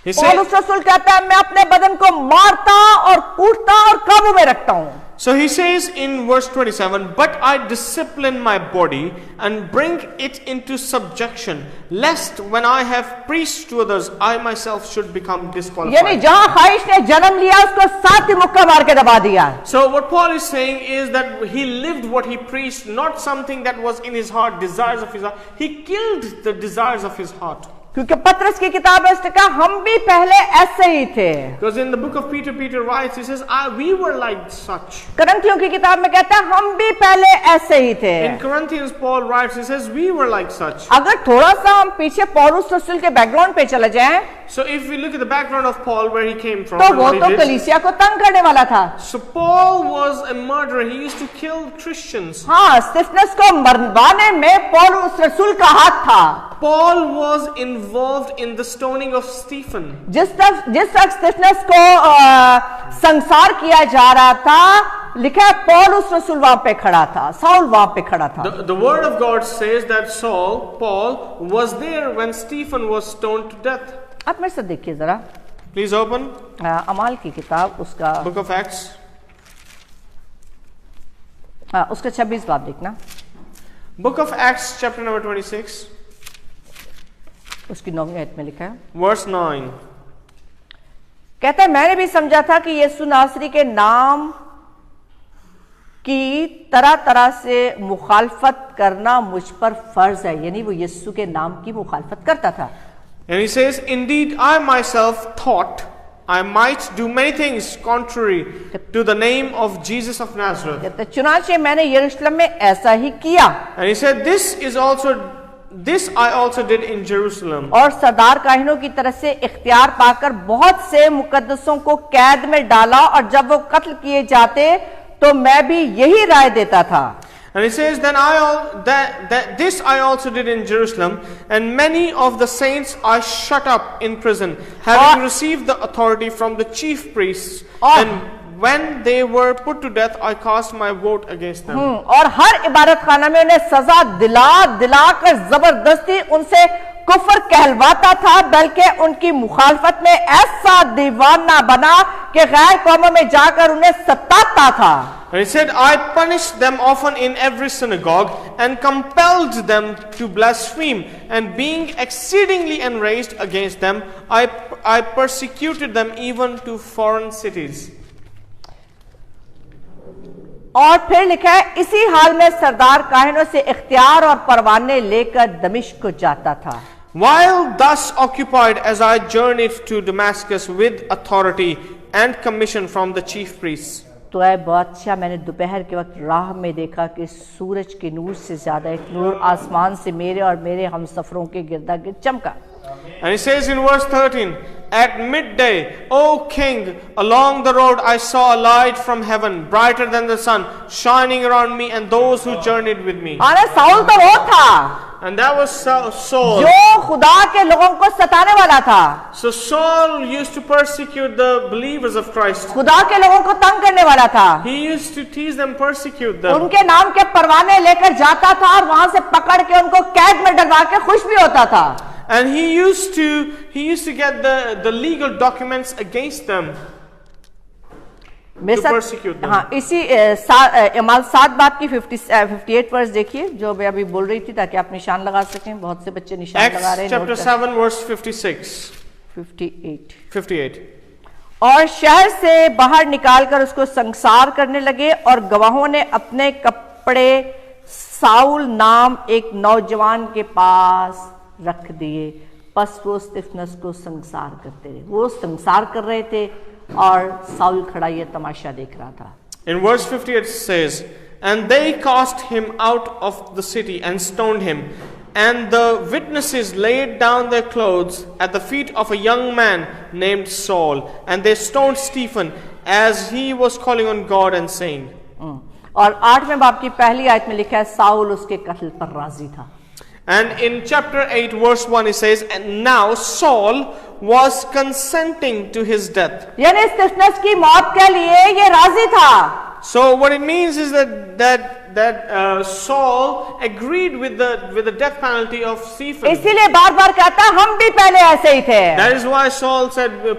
he said, पौलुस रसूल कहता है मैं अपने बदन को मारता और कूटता और काबू में रखता हूं। so he says in verse 27, but I discipline my body and bring it into subjection, lest when I have preached to others, I myself should become यानी disqualified. जहां ख्वाहिश ने जन्म लिया उसको साथ ही मुक्का मार के दबा दिया। So what Paul is saying is that he lived what he preached, not something that was in his heart, desires of his heart. He killed the desires of his heart. क्योंकि पतरस की किताब में उसने कहा हम भी पहले ऐसे ही थे। Because in the book of Peter writes, he says, we were like such. करंथियों की किताब में कहता है हम भी पहले ऐसे ही थे। In Corinthians, Paul writes, he says, we were like such. अगर थोड़ा सा हम पीछे पौलुस रसूल के बैकग्राउंड पे चले जाएं, So if we look at the background of Paul, where he came from, तो and वो what he तो did. कलीसिया को तंग करने वाला था। So Paul was a murderer. He used to kill Christians. हाँ, स्टिफनस को मरवाने में पौलुस रसूल का हाथ था। Paul was involved in the stoning of Stephen. जिस तक स्टिफनस को संसार किया जा रहा था, लिखा है पौलुस रसूल वहां पे खड़ा था, साउल वहां पे खड़ा था। The word of God says that Paul was there when Stephen was stoned to death. आप मेरे साथ देखिए जरा, Please open अमाल की किताब उसका Book of Acts. उसका 26 बाब देखना, Book of Acts, chapter number 26, उसकी 9वीं आयत में लिखा है, verse 9. कहता है मैंने भी समझा था कि यीशु नासरी के नाम की तरह तरह से मुखालफत करना मुझ पर फर्ज है, यानी वो यीशु के नाम की मुखालफत करता था। And he says, indeed, I myself thought I might do many things contrary to the name of Jesus of Nazareth. कहता है चुनांचे मैंने यरूशलेम में ऐसा ही किया, And he said, this I also did in Jerusalem. और सरदार काहिनों की तरफ से इख्तियार पाकर बहुत से मुकद्दसों को कैद में डाला, और जब वो कत्ल किए जाते तो मैं भी यही राय देता था। And he says, this I also did in Jerusalem, and many of the saints I shut up in prison, having received the authority from the chief priests. And when they were put to death, I cast my vote against them. और हर इबादत खाना में उन्हें सजा दिला कर जबरदस्ती उनसे कुफर कहलवाता था, बल्कि उनकी मुखालफत में ऐसा दीवाना बना कि गैर कौमों में जाकर उन्हें सताता था। And he said, I punished them often in every synagogue and compelled them to blaspheme, and being exceedingly enraged against them, I persecuted them even to foreign cities. और फिर लिखा है इसी हाल में सरदार काहिनों से इख्तियार और परवाने लेकर दमिश्क को जाता था। While thus occupied, as I journeyed to Damascus with authority and commission from the chief priests. तो ऐ बादशाह, मैंने दोपहर के वक्त राह में देखा कि सूरज के नूर से ज्यादा एक नूर आसमान से मेरे और मेरे हमसफरों के गिरदा गिर्द चमका। And he says in verse 13, at midday, O king, along the road I saw a light from heaven, brighter than the sun, shining around me and those who journeyed with me. अरे Saul तो वो था And that was Saul. जो खुदा के लोगों को सताने वाला था। So Saul used to persecute the believers of Christ. खुदा के लोगों को तंग करने वाला था। He used to tease them, persecute them. उनके नाम के परवाने लेकर जाता था और वहां से पकड़ के उनको कैद में डलवा के खुश भी होता था। And he used to get the legal documents against them to persecute them. हाँ, इसी इमाल 7 बाब की 58 वर्स देखिए जो मैं अभी बोल रही थी, ताकि आप निशान लगा सकें। बहुत से बच्चे निशान लगा रहे Acts हैं। chapter 7 verse 56. 58. और शहर से बाहर निकालकर उसको संसार करने लगे और गवाहों ने अपने कपड़े साउल नाम एक नौजवान के पास रख दिए। बस वो स्तिफनस को संसार करते रहे। वो संसार कर रहे थे और साउल खड़ा ये तमाशा देख रहा था। In verse 58 it says, and they cast him out of the city and stoned him, and the witnesses laid down their clothes at the feet of a young man named Saul, and they stoned Stephen as he was calling on God and saying. और 8वें बाब की पहली आयत में लिखा है Saul उसके कत्ल पर राजी था। And in chapter 8 verse 1 it says, and now Saul was consenting to his death. यानी स्तिफनस की मौत के लिए ये राजी था। So what it means is that Saul agreed with the death penalty of Stephen. इसीलिए बार-बार कहता हम भी पहले ऐसे ही थे। That is why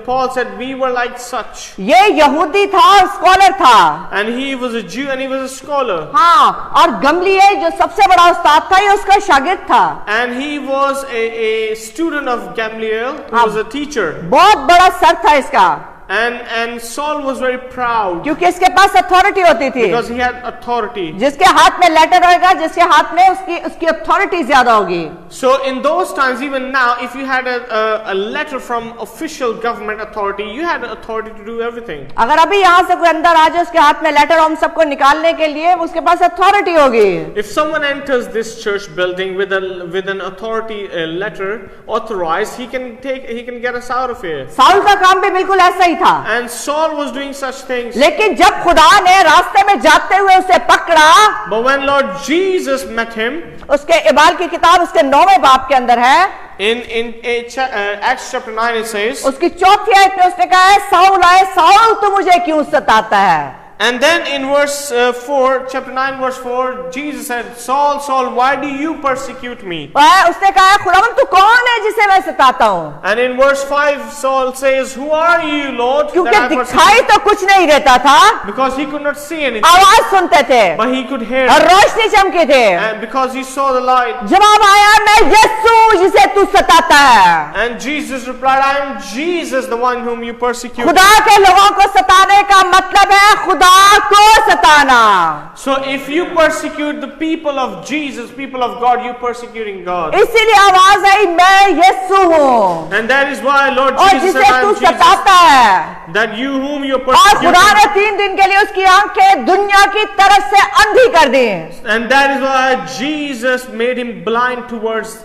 Paul said we were like such. ये यहूदी था और स्कॉलर था। And he was a Jew and he was a scholar. हाँ, और गमलीएल जो सबसे बड़ा उस्ताद था ये उसका शागिर्द था। And he was a student of Gamaliel, who was a teacher. बहुत बड़ा सर था इसका। And Saul was very proud क्योंकि इसके पास अथॉरिटी होती थी। because he had authority. जिसके हाथ में लेटर होगा, जिसके हाथ में उसकी अथॉरिटी ज्यादा होगी। So in those times, even now, if you had a letter from official government authority, you had authority to do everything. अगर अभी यहाँ से कोई अंदर आ जाए उसके हाथ में लेटर हम सबको निकालने के लिए, उसके पास अथॉरिटी होगी। If someone enters this church building with an authority letter authorized, he can get us out of here. Saul का काम भी बिल्कुल ऐसा ही था। And Saul was doing such things. लेकिन जब खुदा ने रास्ते में जाते हुए उसे पकड़ा, But when Lord Jesus met him, उसके इबाल की किताब उसके 9वें बाब के अंदर है, in Acts chapter 9 it says, उसकी 4थी आयत में उसने कहा है साउल आए साउल तू मुझे क्यों सताता है। and then in verse 4, chapter 9 verse 4, Jesus said, Saul, Saul, why do you persecute me? उसने कहा है खुदावन तू कौन है जिसे मैं सताता हूँ। And in verse 5 Saul says, who are you, Lord? क्योंकि that I दिखाई persecute? तो कुछ नहीं रहता था, Because he could not see anything, आवाज सुनते थे but he could hear. और रोशनी चमकी थे। And because he saw the light. जवाब आया मैं यीशु जिसे तू सताता है। And Jesus replied, I am Jesus, the one whom you persecute. खुदा के लोगों को सताने का मतलब है खुदा को सताना। So if you persecute the people of Jesus, people of God, you're persecuting God. इसीलिए आवाज आई मैं यीशु हूँ And that is why Lord और Jesus said, जिसे I तू am Jesus. सताता है। That you whom you're और खुदा persecuting. ने 3 दिन के लिए उसकी आंखें दुनिया की तरफ से अंधी कर दी। And that is why Jesus made him blind towards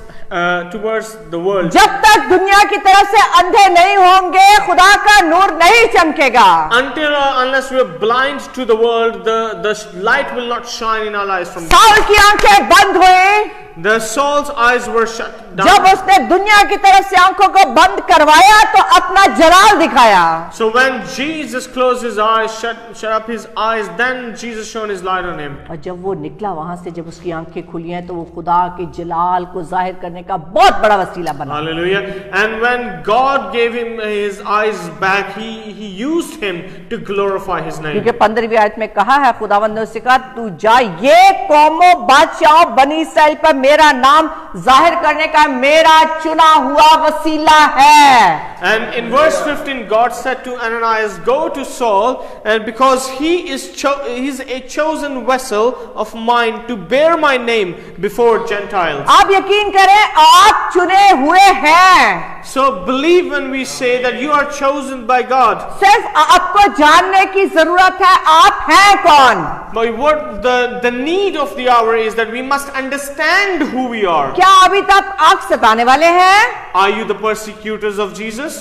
the world. जब तक दुनिया की तरफ से अंधे नहीं होंगे खुदा का नूर नहीं चमकेगा। Until unless we are blind to the world, the light will not shine in our lives from Saul की आंखें बंद हुई the Saul's eyes were shut down. जब उसने दुनिया की तरफ से आंखों को बंद करवाया तो अपना जलाल दिखाया। So when Jesus closed his eyes, shut up his eyes, then Jesus shone his light on him. और जब वो निकला वहां से, जब उसकी आंखें खुली हैं तो वो खुदा के जलाल को जाहिर करने का बहुत बड़ा वसीला बना। Hallelujah. And when God gave him his eyes back, he used him to glorify his name. क्योंकि 15वीं आयत में कहा है खुदावंद ने उससे कहा तू जा ये कौमों बादशाहों बनी इस्राएल पर मेरा नाम जाहिर करने का मेरा चुना हुआ वसीला है। And in verse 15, God said to Ananias, "Go to Saul, and because he's a chosen vessel of mine to bear my name before Gentiles." आप यकीन करें, आप चुने हुए हैं। So believe when we say that you are chosen by God. सिर्फ आपको जानने की जरूरत है आप हैं कौन। But what the need of the hour is that we must understand who we are. क्या अभी तक आप सताने वाले हैं? Are you the persecutors of Jesus?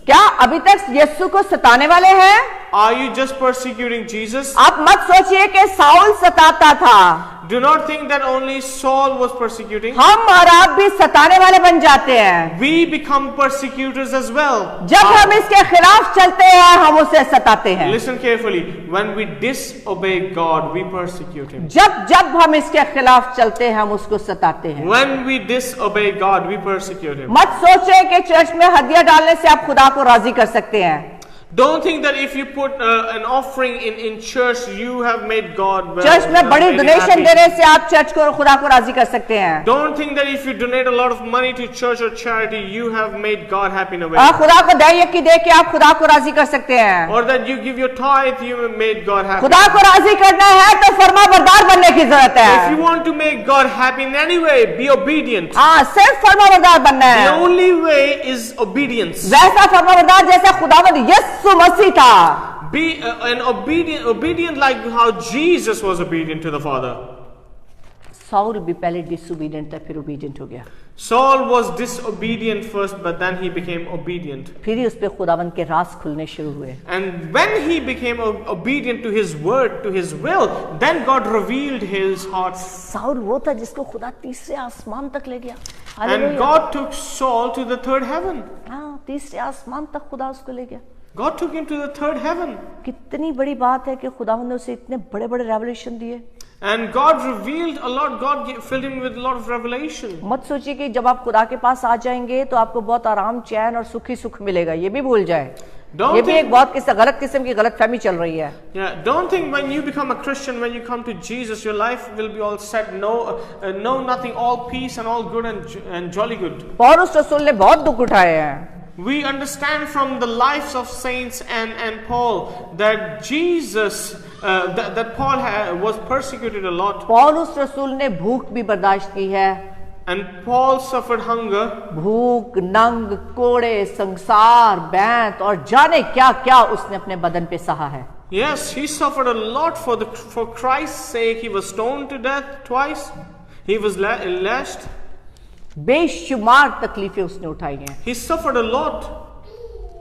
क्या अभी तक यीशु को सताने वाले हैं? Are you just persecuting Jesus? आप मत सोचिए कि साउल सताता था। Do not think that only Saul was persecuting. हम और आप भी सताने वाले बन जाते हैं। We become persecutors as well. जब हम इसके खिलाफ चलते हैं हम उसे सताते हैं। Listen carefully. When we disobey God, we persecute Him. जब हम इसके खिलाफ चलते हैं हम उसको सताते हैं। When we disobey God, we persecute Him. मत सोचे कि चर्च में हदिया डालने से आप खुदा को राजी कर सकते हैं। Don't think that if you put an offering in church, you have made God well. Church में बड़ी made Him डोनेशन happy. देने से आप चर्च को और खुदा को राजी कर सकते हैं। Don't think that if you donate a lot of money to church or charity, you have made God happy in a way. खुदा को दया दे के आप खुदा को राजी कर सकते हैं। Or that you give your tithe, you have made God happy. खुदा को राजी करना है तो फरमाबरदार बनने की जरूरत If है। you want to make God happy in any way, be obedient. हाँ, सिर्फ फरमाबरदार बनना The है। only way is obedience. वैसा फरमाबरदार जैसा खुदावंद यीशु मसीह था। Be an obedient like how Jesus was obedient to the Father. Saul भी पहले डिसोबीडिएंट था, फिर ओबीडिएंट हो गया। Saul was disobedient first, but then he became obedient. फिर ही उस पे खुदावंद के राज खुलने शुरू हुए। And when he became obedient to His word, to His will, then God revealed His heart. Saul वो था जिसको खुदा तीसरे आसमान तक ले गया। And hallelujah. God took Saul to the third heaven. हाँ, तीसरे आसमान तक खुदा उसको ले गया। God took him to the third heaven. कितनी बड़ी बात है कि खुदावंद ने उसे इतने बड़े बड़े रेवलेशन दिए। And God revealed a lot. God filled him with a lot of revelation. मत सोचिए कि जब आप खुदा के पास आ जाएंगे तो आपको बहुत आराम, चैन और सुखी सुख मिलेगा, ये भी भूल जाए। Don't ये भी think- एक बहुत गलत किस्म की गलत फहमी चल रही है। Yeah, don't think when you become a Christian, when you come to Jesus, your life will be all set. No, nothing, all peace and all good and jolly good. पौलुस रसूल ने बहुत दुख उठाए हैं। We understand from the lives of saints and Paul that Jesus, that Paul was persecuted a lot. पौलुस रसूल ने भूख भी बर्दाश्त की है। And Paul suffered hunger. भूख, नंग, कोड़े, संसार, बैंत और जाने क्या क्या उसने अपने बदन पे सहा है। Yes, he suffered a lot for Christ's sake. He was stoned to death twice. He was lashed. बेशुमार तकलीफें उसने उठाई हैं। He suffered a lot.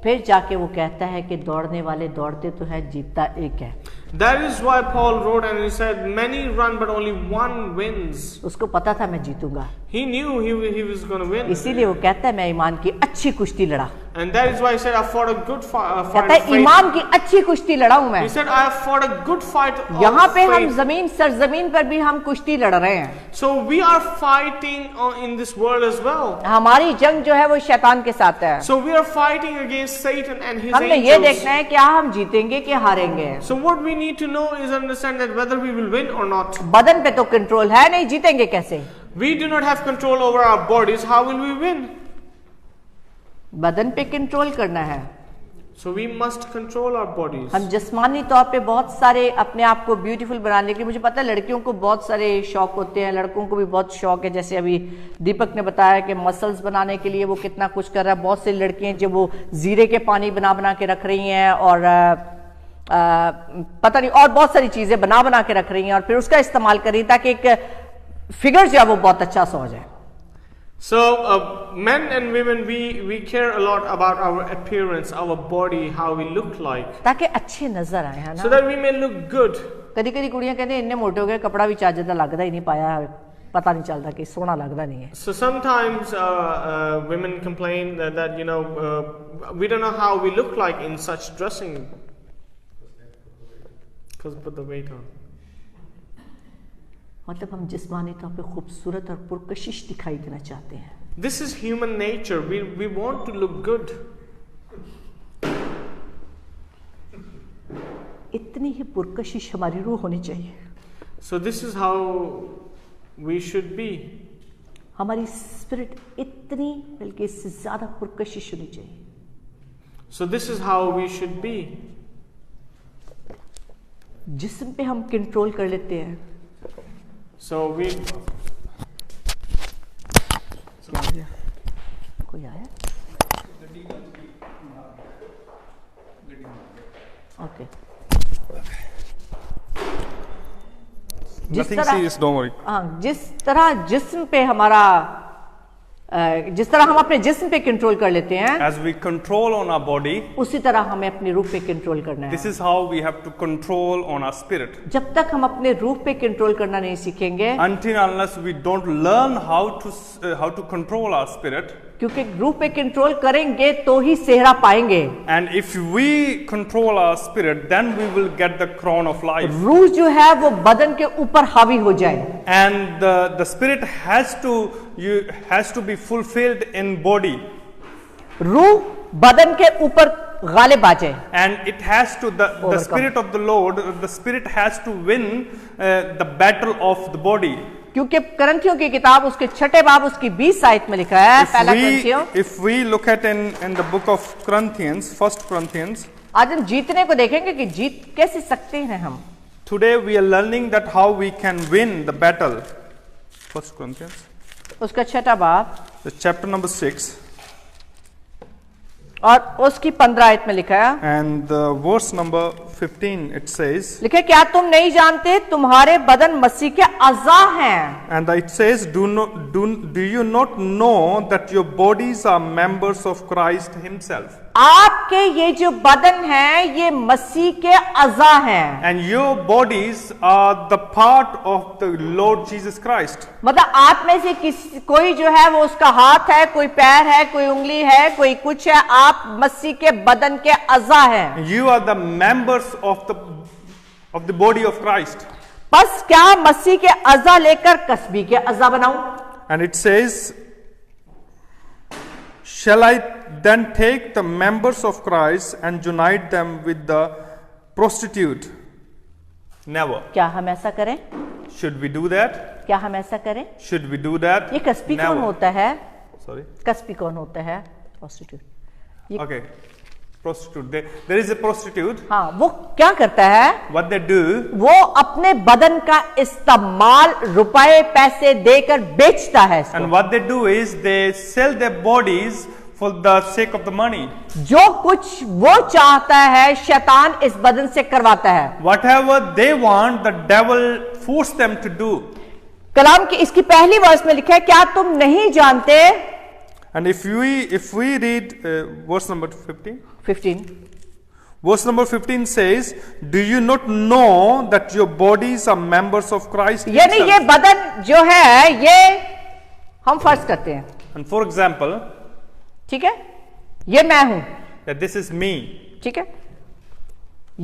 फिर जाके वो कहता है कि दौड़ने वाले दौड़ते तो है, जीतता एक है। That is why Paul wrote and he said, many run but only one wins. उसको पता था मैं जीतूंगा, He knew he was going to win. इसीलिए वो कहता है मैं ईमान की अच्छी कुश्ती लड़ा। And that is why he said, I fought a good fight कहता of है faith. ईमान की अच्छी कुश्ती लड़ा हूं मैं। He said, I have fought a good fight of यहाँ पे हम faith. जमीन सरजमीन पर भी हम कुश्ती लड़ रहे हैं। So we are fighting in this world as well. हमारी जंग जो है वो शैतान के साथ है। So we are fighting against Satan and his हमने ये angels. देखना है क्या हम जीतेंगे कि हारेंगे। So what we need to know is understand that whether we will win or not. बदन पे तो कंट्रोल है नहीं, जीतेंगे कैसे? We do not have control over our bodies. How will we win? बदन पे कंट्रोल करना है। So we must control our bodies. हम जिस्मानी तौर पे बहुत सारे अपने आप को ब्यूटीफुल बनाने के लिए, मुझे पता है लड़कियों को बहुत सारे शौक होते हैं, लड़कों को भी बहुत शौक है। जैसे अभी दीपक ने बताया कि मसल्स बनाने के लिए वो कितना कुछ कर रहा है। बहुत सी लड़कियां जो वो जीरे के पानी बना बना के रख रही हैं और पता नहीं और बहुत सारी चीजें बना बना के रख रही हैं और फिर उसका इस्तेमाल कर रही है ताकि एक फिगर जो है वो बहुत अच्छा सा हो जाए। So men and women, we care a lot about our appearance, our body, how we look like, ताकि अच्छे नजर आए, है so ना। that we may look good. कदी कदी कुड़ियां कहते हैं इन्ने मोटे हो गए, कपड़ा भी चज दा लगदा ही नहीं पाया, पता नहीं चलता कि सोहना लगदा नहीं है। So sometimes women complain that we don't know how we look like in such dressing because put the weight on. मतलब हम जिस्मानी तौर पे खूबसूरत और पुरकशिश दिखाई देना चाहते हैं। This is human nature. We want to look good. इतनी ही पुरकशिश हमारी रूह होनी चाहिए। So this is how we should be. हमारी स्पिरिट इतनी बल्कि इससे ज्यादा पुरकशिश होनी चाहिए। So this is how we should be. जिस्म पे हम कंट्रोल कर लेते हैं। So we कोई आया? Okay. Nothing serious, don't worry. हाँ, जिस तरह जिस्म पे हमारा जिस तरह हम अपने जिस्म पे कंट्रोल कर लेते हैं, As we control on our body, उसी तरह हमें अपनी रूह पे कंट्रोल करना this है। is how we have to control on our spirit. जब तक हम अपने रूह पे कंट्रोल करना नहीं सीखेंगे, Until unless we don't learn how to control our spirit, क्योंकि रूह पे कंट्रोल करेंगे तो ही सेहरा पाएंगे। and if we control our spirit, then we will get the crown of life. रूह जो है वो बदन के ऊपर हावी हो जाए, And the spirit has to be fulfilled in body, रूह बदन के ऊपर गालिब आ जाए। and it has to the Overcome. spirit of the Lord, the spirit has to win the battle of the body. क्योंकि करंथियों की किताब उसके 6 बाब उसकी 20 आयत में लिखा है, पहला करंथियों। If we look at in the book of Corinthians, 1 Corinthians, आज हम जीतने को देखेंगे कि जीत कैसे सकते हैं हम। today we are learning that how we can win the battle. 1 Corinthians, उसका 6 बाब the chapter number 6 और उसकी 15 आयत में लिखा है, and the verse number 15, it says, लिखे क्या तुम नहीं जानते तुम्हारे बदन मसीह के अज़ा हैं। and it says, do you not know that your bodies are members of Christ himself, आपके ये जो बदन है ये मसीह के अज़ा हैं। and your bodies are the part of the Lord Jesus Christ. मतलब आप में से कोई जो है वो उसका हाथ है, कोई पैर है, कोई उंगली है, कोई कुछ है, आप मसीह के बदन के अज़ा हैं। You are the members of the body of Christ. बस क्या मसीह के अज़ा लेकर कसबी के अज़ा बनाऊं? And it says, shall I then take the members of Christ and unite them with the prostitute? Never. क्या हम ऐसा करें? Should we do that? क्या हम ऐसा करें? Should we do that? ये कसबी कौन Never. होता है? Sorry. कसबी कौन होता है? Prostitute. Okay. Prostitute. There is a prostitute. हाँ, वो क्या करता है? What they do, वो अपने बदन का इस्तेमाल रुपए पैसे देकर बेचता है इसको। and what they do is they sell their bodies for the sake of the money. जो कुछ वो चाहता है शैतान इस बदन से करवाता है। Whatever they want, the devil force them to do. कलाम की इसकी पहली वर्स में लिखा है क्या तुम नहीं जानते? And if we read verse number 15. 15 Verse number 15 says, do you not know that your bodies are members of Christ यानी ये himself? बदन जो है ये हम फर्ज करते हैं, And for example, ठीक है, ये मैं हूं, that this is me. ठीक है,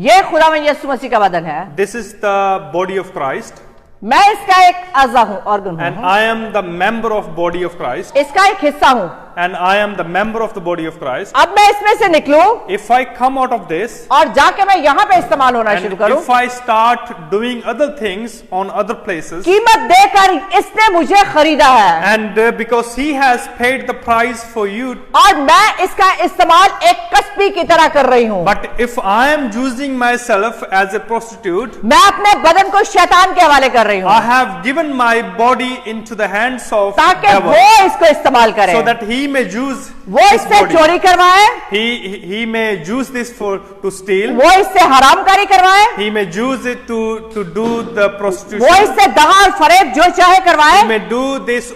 ये खुदावंद यीशु मसीह का बदन है, This is the body of Christ. मैं इसका एक अज़ा हूं, ऑर्गन And हूं, I am the member of body of Christ. इसका एक हिस्सा हूं। And I am the member of the body of Christ. अब मैं इसमें से निकलूं If I come out of this, और जाके मैं यहां पे इस्तेमाल होना and शुरू करूं, if I start doing other things on other places, कीमत देकर इसने मुझे खरीदा है and because he has paid the price for you, और मैं इसका इस्तेमाल एक कसबी की तरह कर रही हूं, but if I am using myself as a prostitute, मैं अपने बदन को शैतान के हवाले कर रही हूं I have given my body into the hands of ताकि devil, वो इसको इस्तेमाल करे, so that he may use वो this इससे body. चोरी करवाए, He may use this to steal. वो इससे हरामकारी करवाए, He may use it to do the वो prostitution. इससे दगा और फरेब जो चाहे करवाए। He may do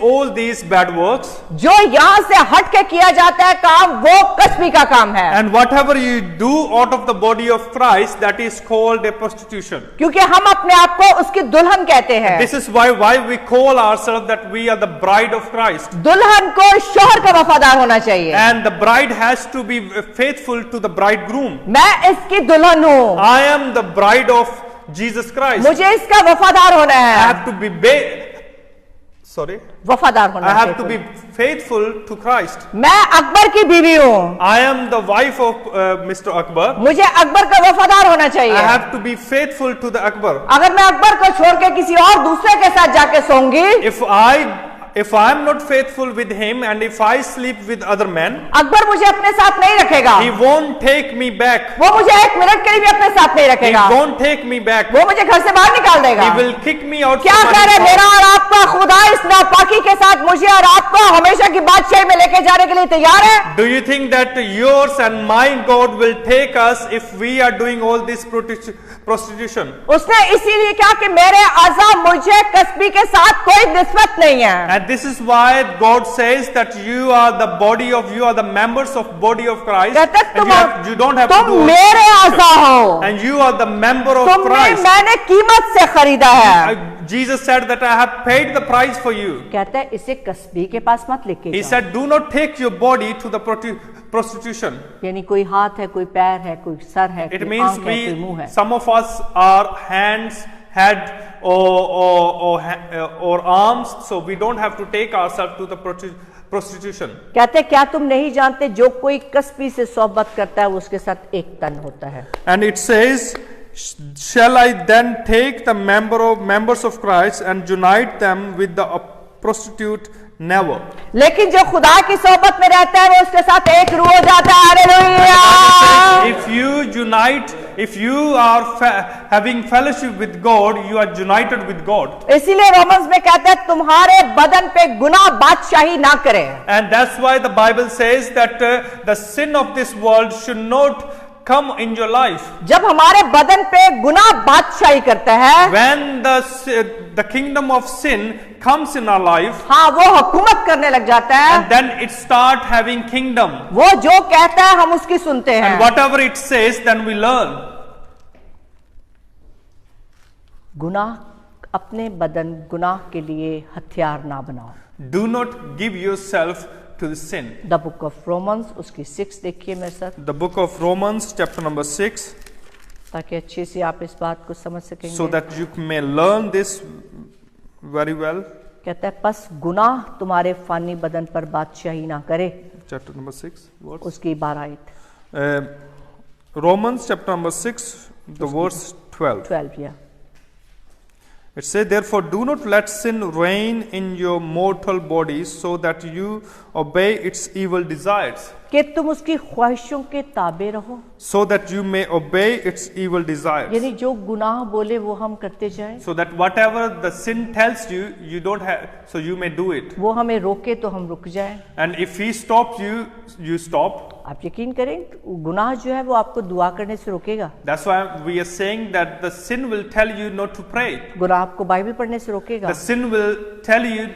all these bad works. जो यहां से हट के किया जाता है काम वो कसबी का काम है, And whatever you do out of the body of Christ, that is called a prostitution. क्योंकि हम अपने आप को उसकी दुल्हन कहते हैं। This is why we call ourselves that we are the bride of Christ. दुल्हन को शौहर का वफादार होना चाहिए। And the bride has to be faithful to the bridegroom. मैं इसकी दुल्हन हूं, I am the bride of Jesus Christ. मुझे इसका वफादार होना I है, have to be वफादार होना I है। have to be faithful to Christ. मैं अकबर की बीवी हूं, I am the wife of Mr. Akbar. मुझे अकबर का वफादार होना I चाहिए। have to be faithful to the Akbar. अगर मैं अकबर को छोड़ के किसी और दूसरे के साथ जाके सोऊंगी If I if I am not faithful with him and if I sleep with other men, Akbar मुझे अपने साथ नहीं रखेगा, he won't take me back. वो मुझे एक मिनट के लिए भी अपने साथ नहीं He रखेगा, won't take me back. वो मुझे घर से बाहर निकाल देगा। He will kick me out. क्या from कह my रहे house. मेरा और आपका खुदा इस नापाकी के साथ मुझे और आपको हमेशा की बादशाही में लेके जाने के लिए तैयार है? Do you think that yours and my God will take us if we are doing all this prostitution? उसने इसीलिए कहा कि मेरे आज़ा मुझे कस्बी के साथ कोई निस्बत नहीं है। And this is why God says that you are the body of, you are the members of body of Christ. कहते And you don't have to तुम do मेरे आज़ा हो, and you are the member of तुमने Christ. मैंने कीमत से खरीदा है। Jesus said that I have paid the price for you. कहता है इसे कस्बी के पास मत लेके He जाओ। said, do not take your body to the prostitution. यानी कोई हाथ है, कोई पैर है, कोई सर है, It कोई means आंख है, कोई मुंह है। some of us are hands, head, or arms, so we don't have to take ourselves to the prostitution. कहते हैं क्या तुम नहीं जानते जो कोई कस्बी से सोहबत करता है वो उसके साथ एक तन होता है। And it says, shall I then take the members of Christ and unite them with the prostitute? Never. लेकिन जो खुदा की सोहबत में रहता है वो उसके साथ एक रूह हो जाता है। Hallelujah. If you unite, if you are having fellowship with God, you are united with God. इसीलिए रोमन्स में कहता है तुम्हारे बदन पे गुनाह बादशाही ना करे। And that's why the Bible says that the sin of this world should not come in your life. जब हमारे बदन पे गुनाह बादशाही करता है, When the kingdom of sin comes in our life, हाँ वो हुकूमत करने लग जाता है। and then it start having kingdom. वो जो कहता है हम उसकी सुनते हैं। And whatever it says, then we learn. गुनाह अपने बदन गुनाह के लिए हथियार ना बनाओ। Do not give yourself to the sin. The book of Romans उसकी 6 देखिए मेरे साथ, The book of Romans, chapter number 6, ताकि अच्छे से आप इस बात को समझ सकेंगे। so that you may learn this very well. कहता है बस गुनाह तुम्हारे फानी बदन पर बादशाही ना करे। Chapter number 6, verse. उसकी 12 आयत Romans, chapter number 6, the verse 12. 12 या It says, therefore, do not let sin reign in your mortal body, so that you obey its evil desires. कि तुम उसकी ख्वाहिशों के ताबे रहो। So that you may obey its evil desires. यानी जो गुनाह बोले वो हम करते जाएं, So that whatever the sin tells you, you don't have, so you may do it. वो हमें रोके तो हम रुक जाएं। And if he stops you, you stop. आप यकीन करें गुनाह जो है वो आपको दुआ करने से रोकेगा। That's why we are saying that the sin will tell you not to pray. गुनाह आपको बाइबल पढ़ने से रोकेगा। The sin will tell you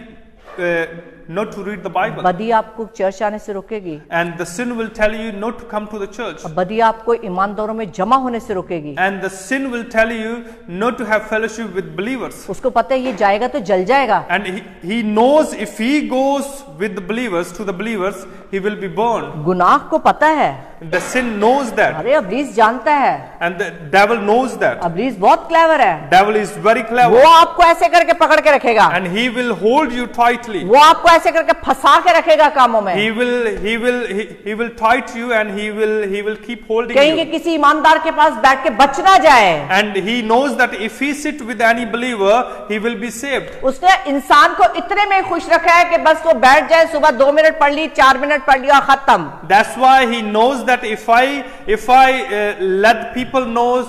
not to read the Bible. बदी आपको चर्च आने से रोकेगी। And the sin will tell you not to come to the church. बदी आपको ईमानदारों में जमा होने से रोकेगी। And the sin will tell you not to have fellowship with believers. उसको पता है ये जाएगा तो जल जाएगा। And he knows if he goes with the believers, to the believers, he will be burned. गुनाह को पता है। The sin knows that. अरे अब्लीस जानता है। And the devil knows that. अब्लीस बहुत क्लेवर है। Devil is very clever. वो आपको ऐसे करके पकड़ के रखेगा। And he will hold you tightly. वो आपको ऐसे करके फंसा के रखेगा कामों में। He will tight you and he will keep holding कहीं you. किसी ईमानदार के पास बैठ के बच ना जाए। And he knows that if he sit with any believer, he will be saved. उसने इंसान को इतने में खुश रखा है कि बस वो बैठ जाए, सुबह 2 मिनट पढ़ ली, 4 मिनट पढ़ लिया, खत्म। That's why he knows that if I let people know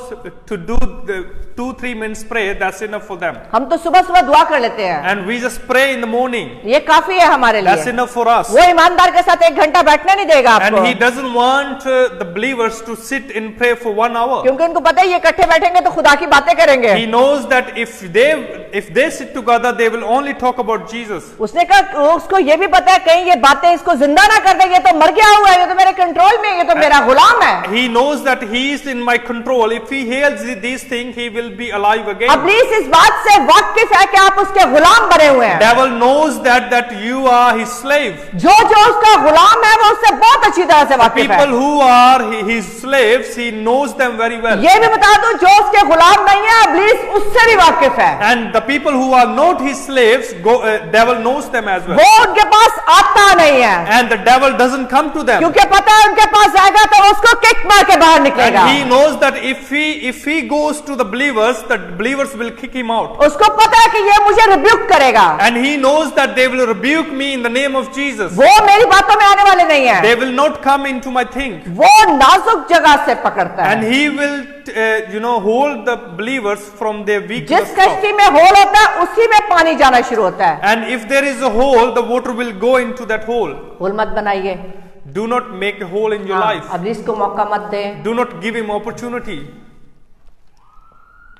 to do the 2-3 minutes pray, that's enough for them. हम तो सुबह सुबह दुआ कर लेते हैं, And we just pray in the morning. ये काफी है हमारे That's लिए। enough for us. वो ईमानदार के साथ 1 घंटा बैठना नहीं देगा आपको, And he doesn't want the believers to sit and pray for 1 hour. क्योंकि उनको पता है ये इकट्ठे बैठेंगे तो खुदा की बातें करेंगे। He knows that if they sit together, they will only talk about Jesus. उसने कहा उसको ये भी पता है कहीं ये बातें इसको जिंदा ना कर दे, ये तो मर गया हुआ है, ये तो मेरे कंट्रोल में, ये तो मेरा गुलाम है। He knows that he is in my control. If he hears these things, he will be alive again. इब्लीस इस बात से वाकिफ है कि आप उसके गुलाम बने हुए हैं। Devil knows that you are his slave. जो उसका गुलाम है वो उससे बहुत अच्छी तरह से वाकिफ है। People who are his slaves, he knows them very well. ये भी बता दूं जो उसके गुलाम नहीं है इब्लीस उससे भी वाकिफ है। And the people who are not his slaves, devil knows them as well. वो उनके पास आता नहीं है, and the devil doesn't come to them. क्योंकि पता है उनके पास आएगा तो उसको किक मार के बाहर निकलेगा। And he knows that if he goes to the believers will kick him out. उसको पता है कि ये मुझे रिब्यूक करेगा, And he knows that they will rebuke me in the name of Jesus. वो मेरी बातों में आने वाले नहीं है, They will not come into my thing. वो नाजुक जगह से पकड़ता And है। he will, hold the believers from their weakness. जिस कश्ती में होल होता है उसी में पानी जाना शुरू होता है। And if there is a hole, the water will go into that hole. Hole मत बनाइए, Do not make a hole in your life. अब इसको मौका मत दें। Do not give him opportunity.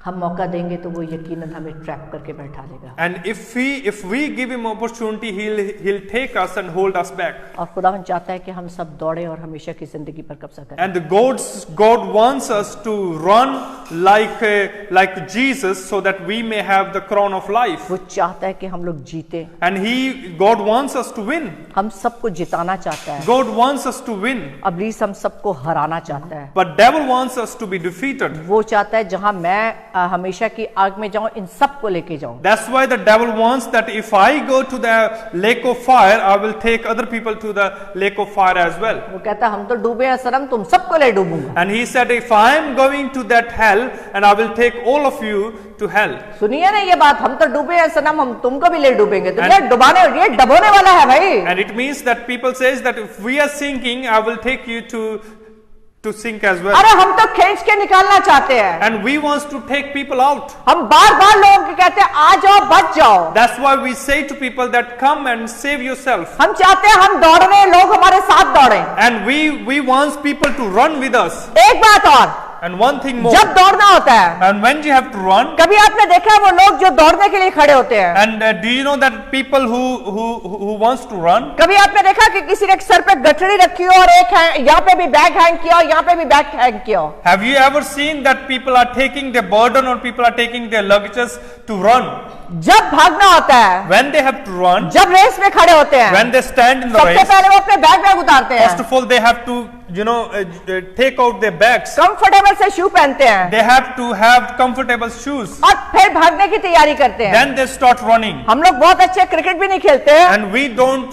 हम मौका देंगे तो वो यकीनन हमें ट्रैप करके बैठा देगा। And if we give him opportunity, he'll take us and hold us back. और खुदावन चाहता है कि हम सब दौड़े और हमेशा की जिंदगी पर कब्जा करें। And God wants us to run like Jesus, so that we may have the crown of life. वो चाहता है कि हम लोग जीते, And God wants us to win. हम सबको जिताना चाहता है। God wants us to win. इब्लीस हम सबको हराना चाहता है। But devil wants us to be defeated. वो चाहता है जहां मैं हमेशा की आग में जाऊं, इन सबको लेके जाऊं। That's why the devil wants that if I go to the lake of fire, I will take other people to the lake of fire as well. वो कहता है हम तो डूबे हैं सरम, तुम सबको ले डूबूंगा। And he said, if I am going to that hell, and I will take all of you to hell. सुनिए ना ये बात, हम तो डूबे हैं सनम, हम तुमको भी ले डूबेंगे। तो ये डुबोने वाला है भाई। And it means that people says that if we are sinking, I will take you to sink as well. अरे हम तो खींच के निकालना चाहते हैं। And we want to take people out. हम बार बार लोगों को कहते हैं आ जाओ, बच जाओ। That's why we say to people that come and save yourself. हम चाहते हैं हम दौड़ रहे, लोग हमारे साथ दौड़े। And we want people to run with us. एक बात और, And one thing more. जब दौड़ना होता है, And when you have to run, कभी आपने देखा है वो लोग जो दौड़ने के लिए खड़े होते हैं? and do you know that people who wants to run, कभी आपने देखा कि किसी ने सर पे गठड़ी रखी हो और एक यहाँ पे भी बैग हैंग किया हो, यहाँ पे भी बैग हैंग किया हो? have you ever seen that people are taking their burden or people are taking their luggages to run? जब भागना होता है, When they have to run, जब रेस में खड़े होते हैं, when they stand in the सबसे race, पहले वो अपने बैग उतारते हैं, first of all they have to take out their bags. Comfortable से शू पहनते हैं, They have to have comfortable shoes. और फिर भागने की तैयारी करते हैं। Then they start running. हम लोग बहुत अच्छे क्रिकेट भी नहीं खेलते हैं, And we don't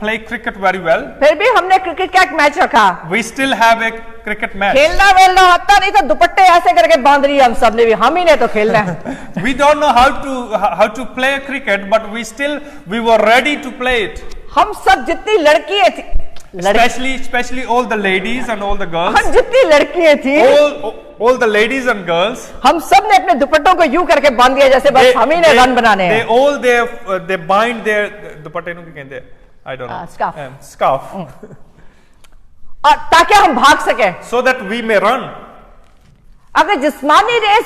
play cricket very well. फिर भी हमने क्रिकेट का एक मैच रखा। We still have a cricket match. खेलना वेलना आता नहीं तो दुपट्टे ऐसे करके बांध रही है हम सब ने भी, हम ही ने तो खेलना है। We don't know how to play cricket, but we were ready to play it. हम सब जितनी लड़कियां थी, Especially all the ladies and all the girls. हम जितनी लड़कियां थी, All the ladies and girls. हम सब ने अपने दुपट्टों को यूं करके बांध दिया जैसे बस हम ही ने रन बनाने They हैं। all they bind their दुपट्टे को क्या कहते हैं? I don't know. Scarf. Scarf. और ताकि हम भाग सके। So that we may run. अगर जिस्मानी रेस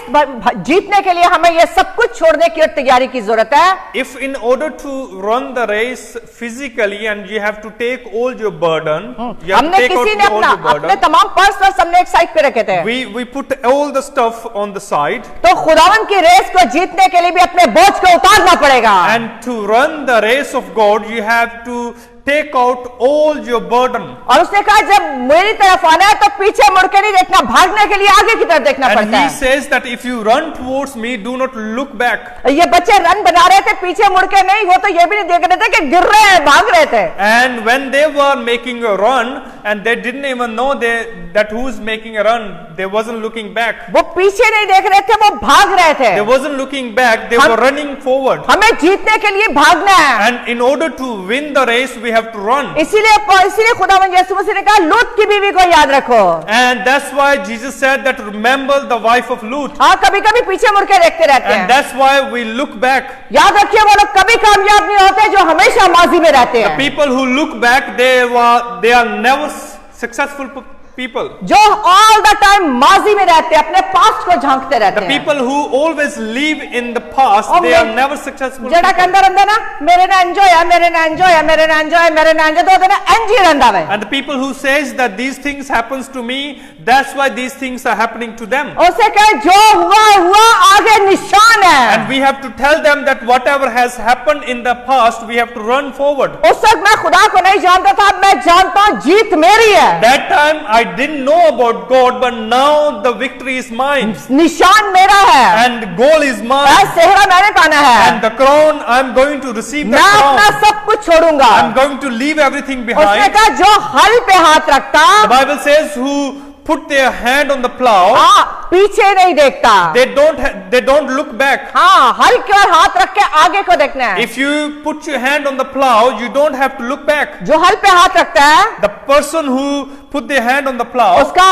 जीतने के लिए हमें ये सब कुछ छोड़ने की तैयारी की जरूरत है। If in order to run the race physically and you have to take all your burden, you have to हमने take किसी ने out all your अपने burden. तमाम पर्स हमने एक साइड पे रखे थे। We put all the stuff on the side. तो खुदावन की रेस को जीतने के लिए भी अपने बोझ को उतारना पड़ेगा। And to run the race of God, you have to take out all your burden. और उसने कहा जब मेरी तरफ आना है तो पीछे मुड़ के नहीं देखना, भागने के लिए आगे की तरफ देखना And पड़ता he है। says that if you run towards me, do not look back. ये बच्चे रन बना रहे थे पीछे मुड़ के नहीं, वो तो ये भी नहीं देख रहे थे कि गिर रहे हैं, भाग रहे थे। And when they were making a run, and they didn't even know that who's making a run, they wasn't looking back. वो पीछे नहीं देख रहे थे, वो भाग रहे थे। They wasn't looking back, they were running forward. हमें जीतने के लिए भागना है। And in order to win the race, we have to run. इसीलिए खुदावंद यीशु मसीह ने कहा लूत की बीवी को याद रखो। And that's why Jesus said that remember the wife of Lut. हाँ, कभी कभी पीछे मुड़ के देखते रहते And हैं। that's why we look back. याद रखिए वो लोग कभी कामयाब नहीं होते जो हमेशा माजी में रहते The हैं। people who look back, they are never successful people. जो ऑल द टाइम माजी में रहते हैं, अपने पास्ट को झांकते रहते The हैं। people who always live in the past, और they are never successful जेड़ा people. के अंदर ना मेरे ने एंजॉय है, मेरे ने एंजॉय है, मेरे ने एंजॉय है, मेरे ने एंजॉय, तो ना एंजी रंदा वे। And the people who says that these things happens to me, that's why these things are happening to them. उसे कहे जो हुआ आगे निशान है। And we have to tell them that whatever has happened in the past, we have to run forward. उस वक्त मैं खुदा को नहीं जानता था, मैं जानता हूँ जीत मेरी है। That time I didn't know about God, but now the victory is mine. निशान मेरा है, And goal is mine. सेहरा मैंने पाना है। And the crown, I'm going to receive the मैं अपना crown. सब कुछ छोड़ूंगा। I'm going to leave everything उसने behind. कहा जो हल पे हाथ रखता, The Bible says who put their hand on the plow, हाँ, पीछे नहीं देखता। they don't look back. हाँ, हल के और हाथ रख के आगे को देखना है। If you put your hand on the plow, you don't have to look back. जो हल पे हाथ रखता है, The person who put their hand on the plow उसका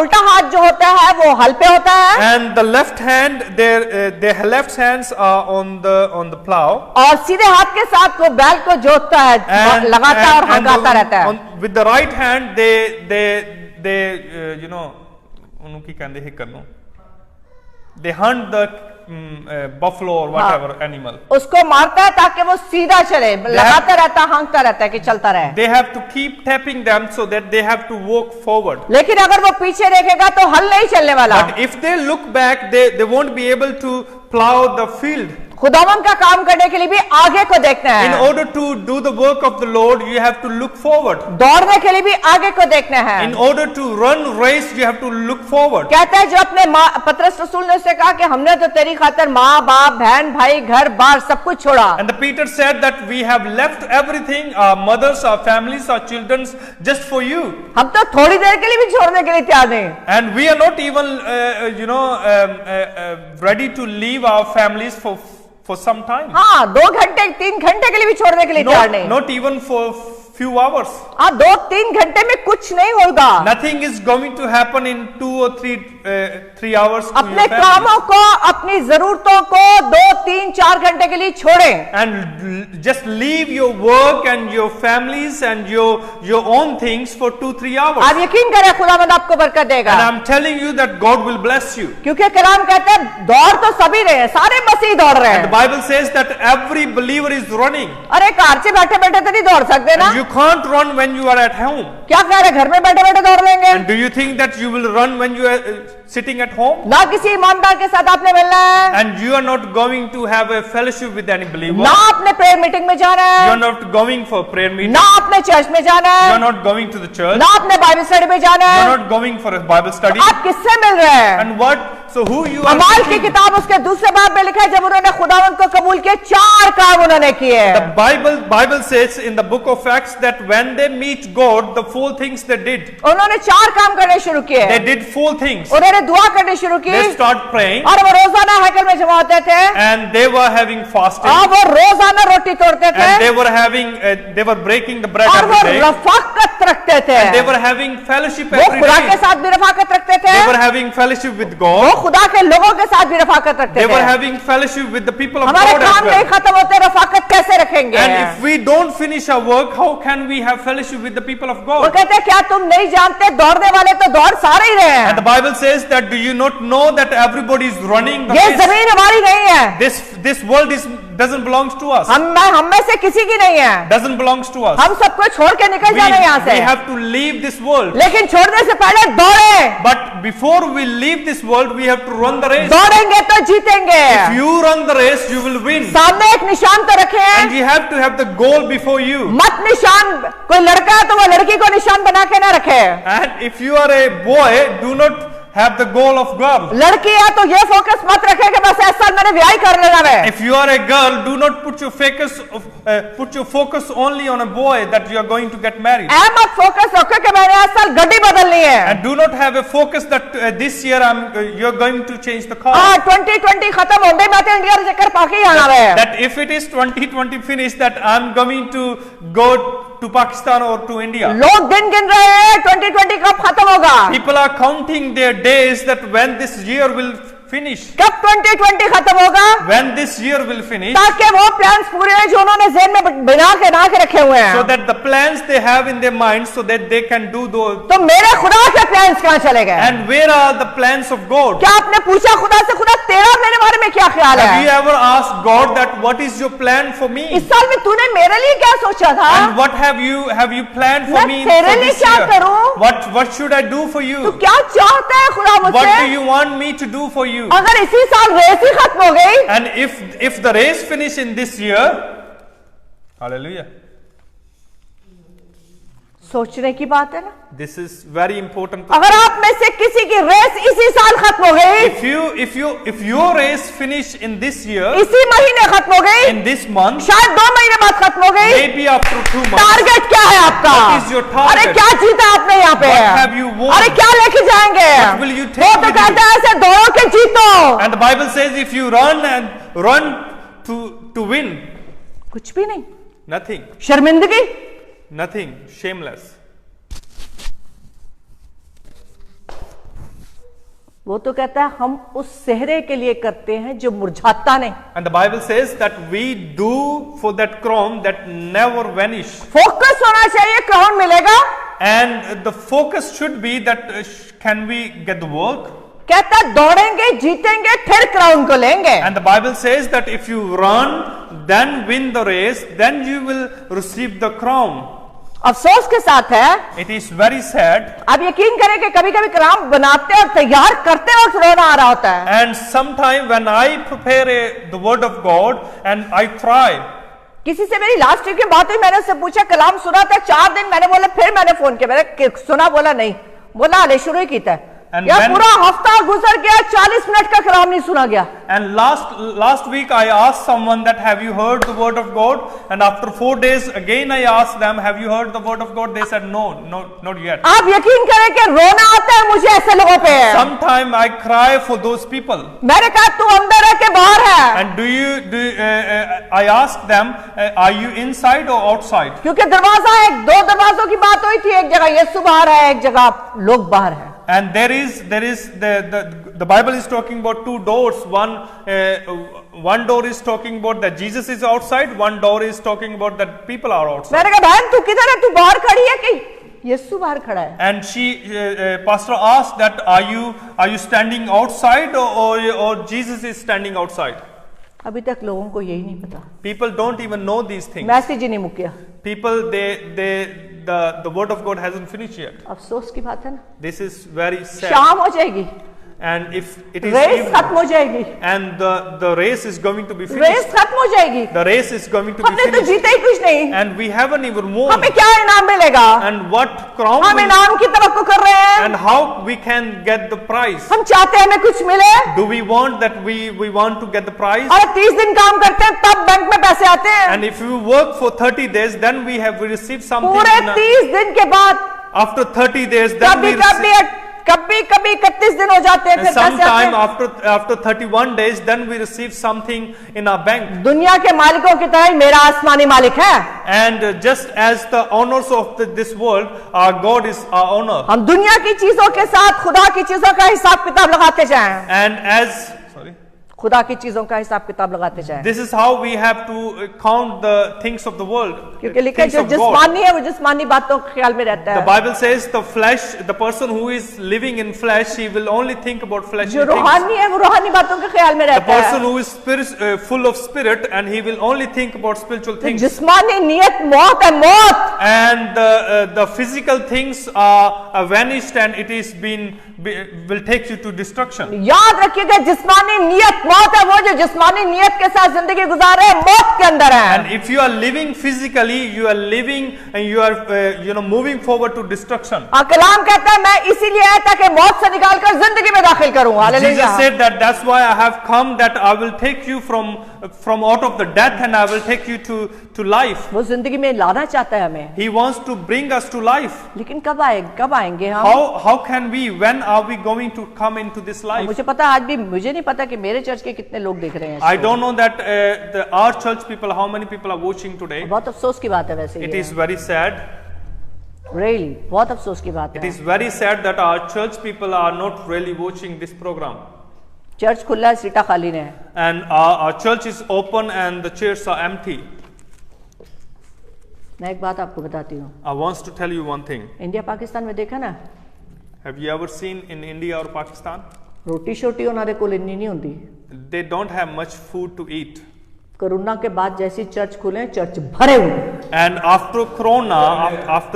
उल्टा हाथ जो होता है वो हल पे होता है, and the left hand, their left hands are on the plow. और सीधे हाथ के साथ वो बैल को जोतता है, लगाता है और हंगाता रहता है। With the right hand, they you know, ਉਹਨੂੰ ਕੀ ਕਹਿੰਦੇ ਹੈ ਕਰਨੋਂ, they hunt the buffalo or whatever animal. उसको मारता है ताकि वो सीधा चले, लगाता रहता, हाँकता रहता है कि चलता रहे। They have to keep tapping them so that they have to walk forward. लेकिन अगर वो पीछे देखेगा तो हल नहीं चलने वाला। But if they look back, they won't be able to plow the field. खुदावन का काम करने के लिए भी आगे को देखना है। In order to do the work of the Lord, you have to look forward. दौड़ने के लिए भी आगे को देखना है। In order to run race, you have to look forward. कहता है जो अपने पतरस रसूल ने उससे कहा कि हमने तो तेरी खातिर माँ बाप बहन भाई घर बार सब कुछ छोड़ा। And the Peter said that we have left everything, our mothers, our families, our children, just for you. हम तो थोड़ी देर के लिए भी छोड़ने के लिए तैयार नहीं। And we are not even, ready to leave our families for some time. हाँ, 2 घंटे 3 घंटे के लिए भी छोड़ने के लिए तैयार नहीं। Not even for few hours. हाँ, 2-3 घंटे में कुछ नहीं होगा। Nothing is going to happen in 2 or 3 hours. To अपने your family. कामों को, अपनी जरूरतों को 2-3-4 घंटे के लिए छोड़ें। And just leave your work and your families and your own things for 2-3 hours. आप यकीन करें खुदावंद आपको बरकत देगा। And I'm telling you that God will bless you. क्योंकि कलाम कहता है दौड़ तो सभी रहे हैं, सारे मसीह दौड़ रहे And the हैं। Bible says that every believer is running. अरे कार से बैठे बैठे तो नहीं दौड़ सकते ना? You can't run when you are at home. क्या कह रहे, घर में बैठे बैठे दौड़ लेंगे? And do you think that you will run when you are sitting at home? ना किसी ईमानदार के साथ आपने मिलना है, And you are not going to have a fellowship with any believer. ना आपने प्रेयर मीटिंग में जाना You are है, not going for prayer meeting. ना आपने चर्च में जाना You है, are not going to the church. ना आपने बाइबल स्टडी में जाना You है। are not going for a Bible study. आप किससे मिल रहे हैं? And what? So who you are अमाल की meeting? किताब उसके दूसरे बाब में लिखा है जब उन्होंने खुदावंद को कबूल किया 4 काम उन्होंने किए। The Bible says in the book of Acts that when they meet God, the 4 things they did. उन्होंने 4 काम करने शुरू किए। They did 4 things. उन्होंने दुआ करनी शुरू की They start praying और वो रोजाना हैकल में जमा होते थे and they were having fasting और वो रोजाना रोटी तोड़ते थे and they were breaking the bread और वो every day. रफाकत रखते थे। They were having fellowship वो every खुदा के day. साथ भी रफाकत रखते थे, They were having fellowship with वो God. खुदा के लोगों के साथ भी रफाकत रखते They थे। were having fellowship with the people of हमारे God as काम नहीं well. खत्म होते, रफाकत कैसे रखेंगे? And if we don't finish our work, how can we have fellowship with the people of वो God? कहते हैं क्या तुम नहीं जानते दौड़ने वाले तो दौड़ सारे ही रहे And the हैं। Bible says that do you not know that everybody is running the ये race? जमीन हमारी नहीं है, This world doesn't belong to us. हम में से किसी की नहीं है। Doesn't belong to us. हम सबको छोड़ के निकल जाना यहाँ We से, have to leave this world. लेकिन छोड़ने से पहले दौड़े। But before we leave this world, we have to run the race. दौड़ेंगे तो जीतेंगे। If you run the race, you will win. सामने एक निशान तो रखे And हैं, you have to have the goal before you. मत निशान, कोई लड़का है तो वो लड़की को निशान बना के ना रखे। And if you are a boy, do not have the goal of girl. लड़की है तो ये फोकस मत रखे कि बस ऐसा मैंने ब्याह कर लेना है। If you are a girl, do not put your focus only on a boy that you are going to get married. ऐ मत फोकस रखो कि मैंने इस साल गड्डी बदलनी है। And do not have a focus that this year you are going to change the car. 2020 खत्म होने में तो इंडिया चक्कर पाके आना है। That if it is 2020 finished, that I'm going to go to Pakistan or to India. लोग दिन गिन रहे हैं 2020 कब खत्म होगा, People are counting their days that when this year will finish. कब 2020 खत्म होगा, When this year will finish, ताकि वो प्लान्स पूरे हैं जो उन्होंने ज़हन में बना के रखे हुए हैं। so that the plans they have in their mind, so that they can do those. तो मेरे खुदा के प्लान्स कहाँ चले गए? And where are the plans of God? क्या आपने पूछा खुदा से, खुदा तेरा मेरे बारे में क्या ख्याल Have you है? ever asked God that what is your plan for me? इस साल में तूने मेरे लिए क्या सोचा था? And what have you planned for मैं me तेरे for लिए this क्या year? करूं? What should I do for तू you? क्या चाहता है खुदा What do मुझसे? you want me to do for you? अगर इसी साल रेस ही खत्म हो गई, And if the race finish in this year, hallelujah. सोचने की बात है ना। This is very important. अगर आप में से किसी की रेस इसी साल खत्म हो गई, If your race finish in this year, इसी महीने खत्म हो गई, in this month, शायद 2 महीने बाद खत्म हो गई, maybe after 2 months, टारगेट क्या है आपका? What is your target? अरे क्या जीता आपने यहाँ पे? What have you won? अरे क्या लेके जाएंगे? What will you take वो तो with कहता है ऐसे दौड़ो के जीतो। and the Bible says if you run to win, कुछ भी नहीं, nothing, शर्मिंदगी। shameless. वो तो कहता है हम उस सेहरे के लिए करते हैं जो मुरझाता नहीं। And the Bible says that we do for that crown that never vanish. Focus होना चाहिए, क्राउन मिलेगा। And the focus should be that can we get the work? कहता है दौड़ेंगे, जीतेंगे, फिर क्राउन को लेंगे। And the Bible says that if you run, then win the race, then you will receive the crown. अफसोस के साथ है, It is very sad. आप यकीन करें कि कभी कभी क्राउन बनाते और तैयार करते वक्त रोना आ रहा होता है। And sometime when I prepare the word of God and I cry. किसी से मेरी लास्ट वीक की बात हुई, मैंने उससे पूछा कलाम सुना था 4 दिन, मैंने बोला, फिर मैंने फोन किया, मैंने सुना, बोला नहीं, बोला हाले शुरू ही किया है। And या when- पूरा हफ्ता गुजर गया, 40 मिनट का कलाम नहीं सुना गया। And last week I asked someone that have you heard the word of God? And after 4 days again I asked them, have you heard the word of God? They said no, not yet. आप यकीन करें कि रोना आता है मुझे ऐसे लोगों पे। Sometime I cry for those people. मैंने कहा तू अंदर है कि बाहर है? And I asked them, are you inside or outside? क्योंकि दरवाजा है, 2 दरवाजों की बात हुई थी, एक जगह यीशु बाहर है, एक जगह लोग बाहर है। And there is the Bible is talking about 2 doors. One door is talking about that Jesus is outside. One door is talking about that people are outside. मैंने कहा बहन तू किधर है, तू बाहर खड़ी है कि यीशु बाहर खड़ा है? And pastor asked that are you standing outside or Jesus is standing outside? अभी तक लोगों को यही नहीं पता। People don't even know these things. Message ही नहीं मुक्या। People the word of God hasn't finished yet. अफसोस की बात है ना। This is very sad. शाम हो जाएगी, And if it is race evening, खत्म हो जाएगी, and the race is going to be race finished, खत्म हो जाएगी। the race is going to be हमने तो finished, जीता ही कुछ नहीं, and we haven't even won. हमें क्या इनाम मिलेगा? And what crown हम will, इनाम की तवक्को कर रहे हैं, and how we can get the prize? हम चाहते हैं हमें कुछ मिले, Do we want that we want to get the prize? और 30 दिन काम करते हैं तब बैंक में पैसे आते हैं। And if you work for 30 days, then we received something. पूरे 30 दिन के बाद After 30 days, then कभी we कभी receive. कभी कभी 31 दिन हो जाते हैं, And फिर पैसे आते sometime हैं। after 31 days, then we receive something in our bank. दुनिया के मालिकों की तरह ही मेरा आसमानी मालिक है। And just as the owners of this world, our God is our owner. हम दुनिया की चीजों के साथ खुदा की चीजों का हिसाब किताब लगाते जाएं। And खुदा की चीजों का हिसाब किताब लगाते जाएं। this is how we have to count the things of the world. क्योंकि लिखा है things जो of God. जिस्मानी है वो जिस्मानी बातों के ख्याल में रहता The है, Bible says the flesh, the person who is living in flesh, he will only think about fleshly जो things. रूहानी है वो रूहानी बातों के ख्याल में The रहता person है। who is full of spirit, and he will only think about spiritual तो things. जिस्मानी नियत मौत है, मौत। And the physical things are vanished, and it is will take you to destruction. याद रखिएगा जिस्मानी नियत मौत है, वो जो जिस्मानी नियत के साथ जिंदगी गुजार रहे हैं मौत के अंदर And है। if you are living physically, you are living and you are moving forward to destruction. और कलाम कहता है मैं इसीलिए आया ताकि मौत से निकालकर जिंदगी में दाखिल करूं। Jesus hallelujah. said that's why I have come, that I will take you from out of the death, and I will take you to life. वो जिंदगी में लाना चाहता है हमें, He wants to bring us to life. लेकिन कब आएंगे हम? How can we, when are we going to come into this life? मुझे पता आज भी मुझे नहीं पता कि मेरे चर्च के कितने लोग देख रहे हैं I इसको। don't know that our church people, how many people are watching today. बहुत अफसोस की बात है वैसे It ये। is very sad. Really, बहुत अफसोस की बात It है। is very sad that our church people are not really watching this program. Church खुला है, सीटा खाली ने है। And our church is open and the chairs are empty. मैं एक बात आपको बताती हूँ, I want to tell you one thing. India Pakistan में देखा ना, Have you ever seen in India or Pakistan? रोटी शोटी उन्होंने कोल इन्नी नहीं होती। They don't have much food to eat. Corona के बाद जैसी चर्च खुले, चर्च भरे हुए। And after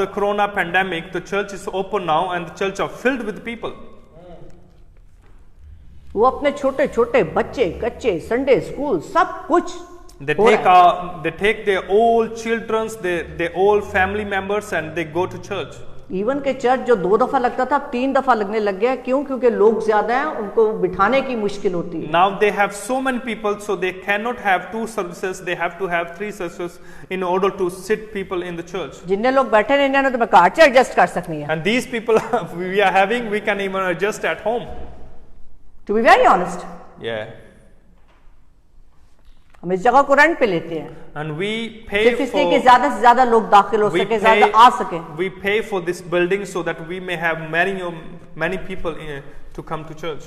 Corona pandemic, the church is open now and the church are filled with people. वो अपने छोटे छोटे बच्चे, कच्चे, संडे स्कूल सब कुछ They हो take रहा है। they take their old children, their old family members, and they go to church. Even के चर्च जो 2 दफा लगता था अब 3 दफा लगने लग गया है। क्यों? क्योंकि लोग ज्यादा हैं, उनको बिठाने की मुश्किल होती है। Now they have so many people, so they cannot have 2 services. They have to have 3 services in order to sit people in the church. जितने लोग बैठे नहीं ना तो मैं कार्ड से एडजस्ट कर सकनी है। And these people we are having, we can even adjust at home. To be very honest, Yeah. हम इस जगह को रेंट पे लेते हैं And we pay सिर्फ इसलिए कि for ज्यादा से ज्यादा लोग दाखिल हो we सके, ज्यादा आ सके। pay for this building so that we may have many people to come to church.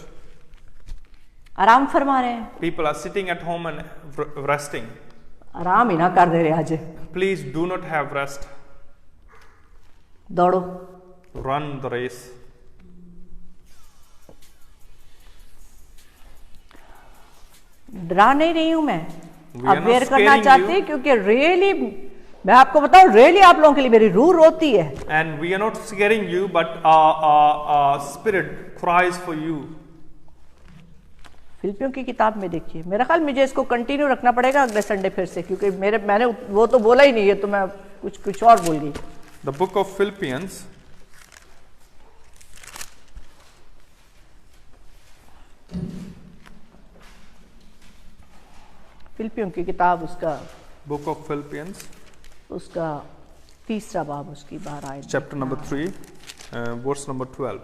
आराम फरमा रहे हैं, People are sitting at home and resting. आराम ही ना कर दे रहे आज, Please do not have rest. दौड़ो। Run the race. डरा नहीं रही हूं मैं, We are not अवेयर करना scaring चाहती you. क्योंकि रियली मैं आपको बताऊं, रियली आप लोगों के लिए मेरी रूह रोती है। And we are not scaring you, but our spirit cries for you. फिलिपियों की किताब में देखिए, मेरा ख्याल मुझे इसको कंटिन्यू रखना पड़ेगा अगले संडे फिर से, क्योंकि मैंने वो तो बोला ही नहीं है, तो मैं कुछ और बोल गई। The book of Philippians, फिलिपियों की किताब book of Philippians, उसका 3रा बाब, उसकी 12 आयत। chapter number 3, verse number 12.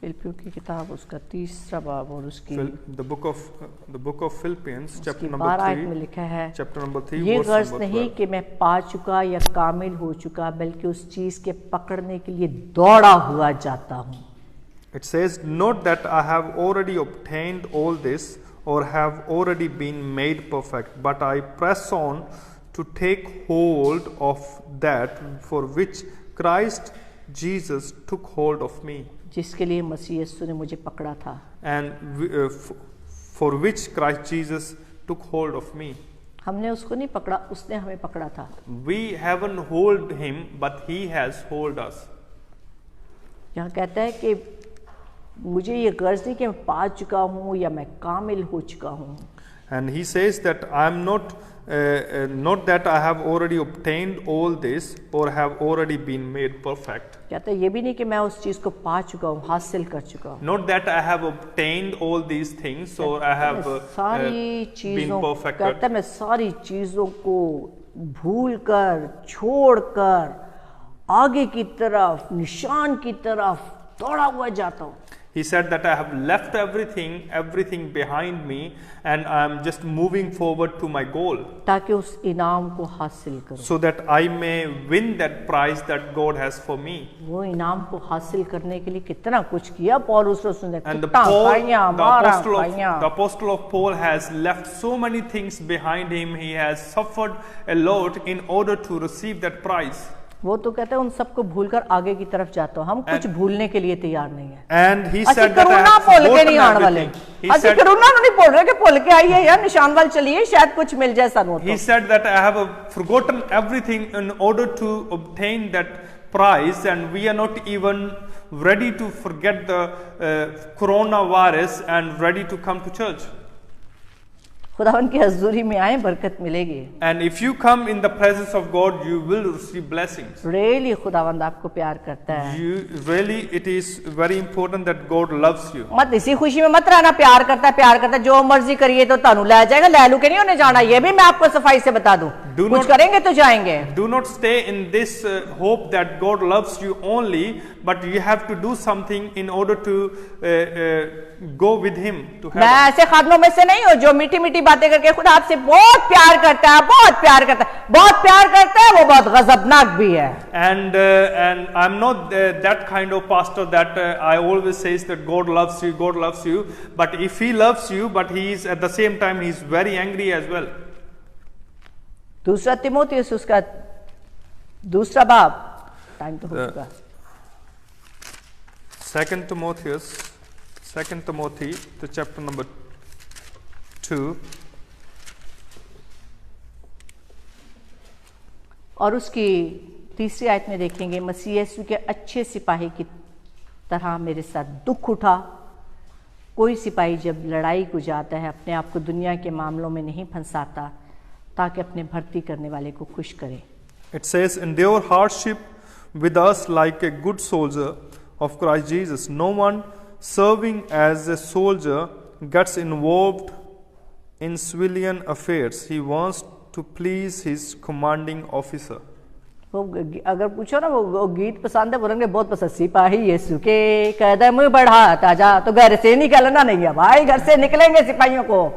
फिलिपियों की किताब उसका 3रा बाब और उसकी The book of Philippians, chapter उसकी number 12 आयत में 3, लिखा है, chapter number 3, ये verse गर्ज number नहीं 12. कि मैं पा चुका या कामिल हो चुका, बल्कि उस चीज के पकड़ने के लिए दौड़ा हुआ जाता हूं। It says, not that I have already obtained all this or have already been made perfect, but I press on to take hold of that for which Christ Jesus took hold of me, जिसके लिए मसीह यीशु ने मुझे पकड़ा था। and for which Christ Jesus took hold of me. हमने उसको नहीं पकड़ा, उसने हमें पकड़ा था। We haven't hold him, but he has hold us. यहाँ कहता है कि मुझे ये गर्ज नहीं कि मैं पा चुका हूँ या मैं कामिल हो चुका हूँ। And he says that I am not that I have already obtained all this or have already been made perfect. कहता है ये भी नहीं कि मैं उस चीज को पा चुका हूँ, हासिल कर चुका हूँ। Not that I have obtained all these things or I have सारी been चीजों, perfected. कहता है मैं सारी चीजों को भूल कर, छोड़ कर, आगे की तरफ, निशान की तरफ दौड़ा हुआ जाता हूँ। He said that I have left everything behind me, and I am just moving forward to my goal, ताकि उस इनाम को हासिल करूं। so that I may win that prize that God has for me. वो इनाम को हासिल करने के लिए कितना कुछ किया पौलुस रसूल ने, And the कुत्ता खाइयां, मारा खाइयां। apostle of Paul has left so many things behind him. He has suffered a lot in order to receive that prize. वो तो कहते हैं उन सबको भूलकर आगे की तरफ जाता हूं। हम कुछ भूलने के लिए तैयार नहीं है। And he ਅਸੀਂ said that I Karuna have ਭੁੱਲ के forgotten नहीं आने वाले, everything. He ਅਸੀਂ said, करुणा ਨੂੰ ਨਹੀਂ ਭੁੱਲ ਰਹੇ ਕਿ ਭੁੱਲ ਕੇ ਆਈਏ ਯਾਰ, ਨਿਸ਼ਾਨ ਵੱਲ ਚਲੀਏ, शायद कुछ मिल जाए ਸਾਨੂੰ। he said that I have forgotten everything in order to obtain that prize, and we are not even ready to forget the coronavirus and ready to come to church. खुदावन की हजूरी में आए, बरकत मिलेगी। And if you come in the presence of God, you will receive blessings. Really खुदावंद आपको प्यार करता है। You really, it is very important that God loves you. मत इसी खुशी में मत रहना, प्यार करता है, प्यार करता है, जो मर्जी करिए तो तानू ले जाएगा, ले लू के नहीं होने जाना। ये भी मैं आपको सफाई से बता दूं, Do कुछ not- करेंगे तो जाएंगे। Do not stay in this hope that God loves you only, but you have to do something in order to go with Him to मैं heaven. ऐसे खादमों में से नहीं हूं जो मीठी मीठी बातें करके खुदा आपसे बहुत प्यार करता है, बहुत प्यार करता है, बहुत प्यार करता है, वो बहुत गजबनाक भी है। And I'm not that kind of pastor that I always says that God loves you. But if He loves you, but He is at the same time He is very angry as well. दूसरा तिमोथियुस उसका 2रा बाब, time तो हो चुका। 2 Timothy, the chapter number 2. और उसकी तीसरी आयत में देखेंगे, मसीह यीशु के अच्छे सिपाही की तरह मेरे साथ दुख उठा। कोई सिपाही जब लड़ाई को जाता है अपने आप को दुनिया के मामलों में नहीं फंसाता ताकि अपने भर्ती करने वाले को खुश करे। It says, endure hardship with us like a good soldier of Christ Jesus. No one serving as a soldier gets involved in civilian affairs. He wants to please his commanding officer. वो अगर पूछो ना वो गीत पसंद है, बोलेंगे बहुत पसंद, सिपाही यीशु के कदम बढ़ाता जा, तो घर से निकलना नहीं है भाई, घर से निकलेंगे सिपाहियों को।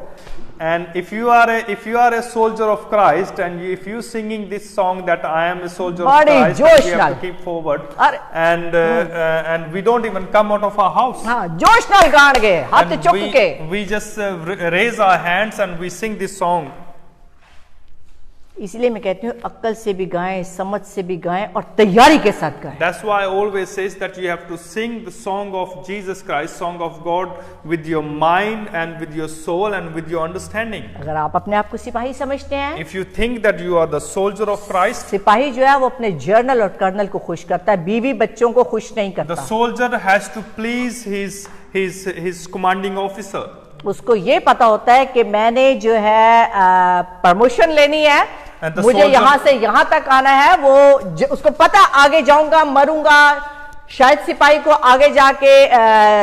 And if you are a soldier of Christ and if you singing this song that I am a soldier of Christ, we have to keep forward and we don't even come out of our house. हाँ, जोश नाल गाएंगे, हाथ चुक के। We just raise our hands and we sing this song. इसलिए मैं कहती हूँ अक्ल से भी गाएं, समझ से भी गाएं और तैयारी के साथ गाएं। That's why I always says that you have to sing the song of Jesus Christ, song of God, with your mind and with your soul and with your understanding. अगर आप अपने आप को सिपाही समझते हैं, If you think that you are the soldier of Christ, सिपाही जो है वो अपने जनरल और कर्नल को खुश करता है, बीवी बच्चों को खुश नहीं the करता। soldier has to please his commanding officer. उसको ये पता होता है कि मैंने जो है प्रमोशन लेनी है, मुझे यहाँ से यहाँ तक आना है, वो उसको पता आगे जाऊंगा मरूंगा, शायद सिपाही को आगे जाके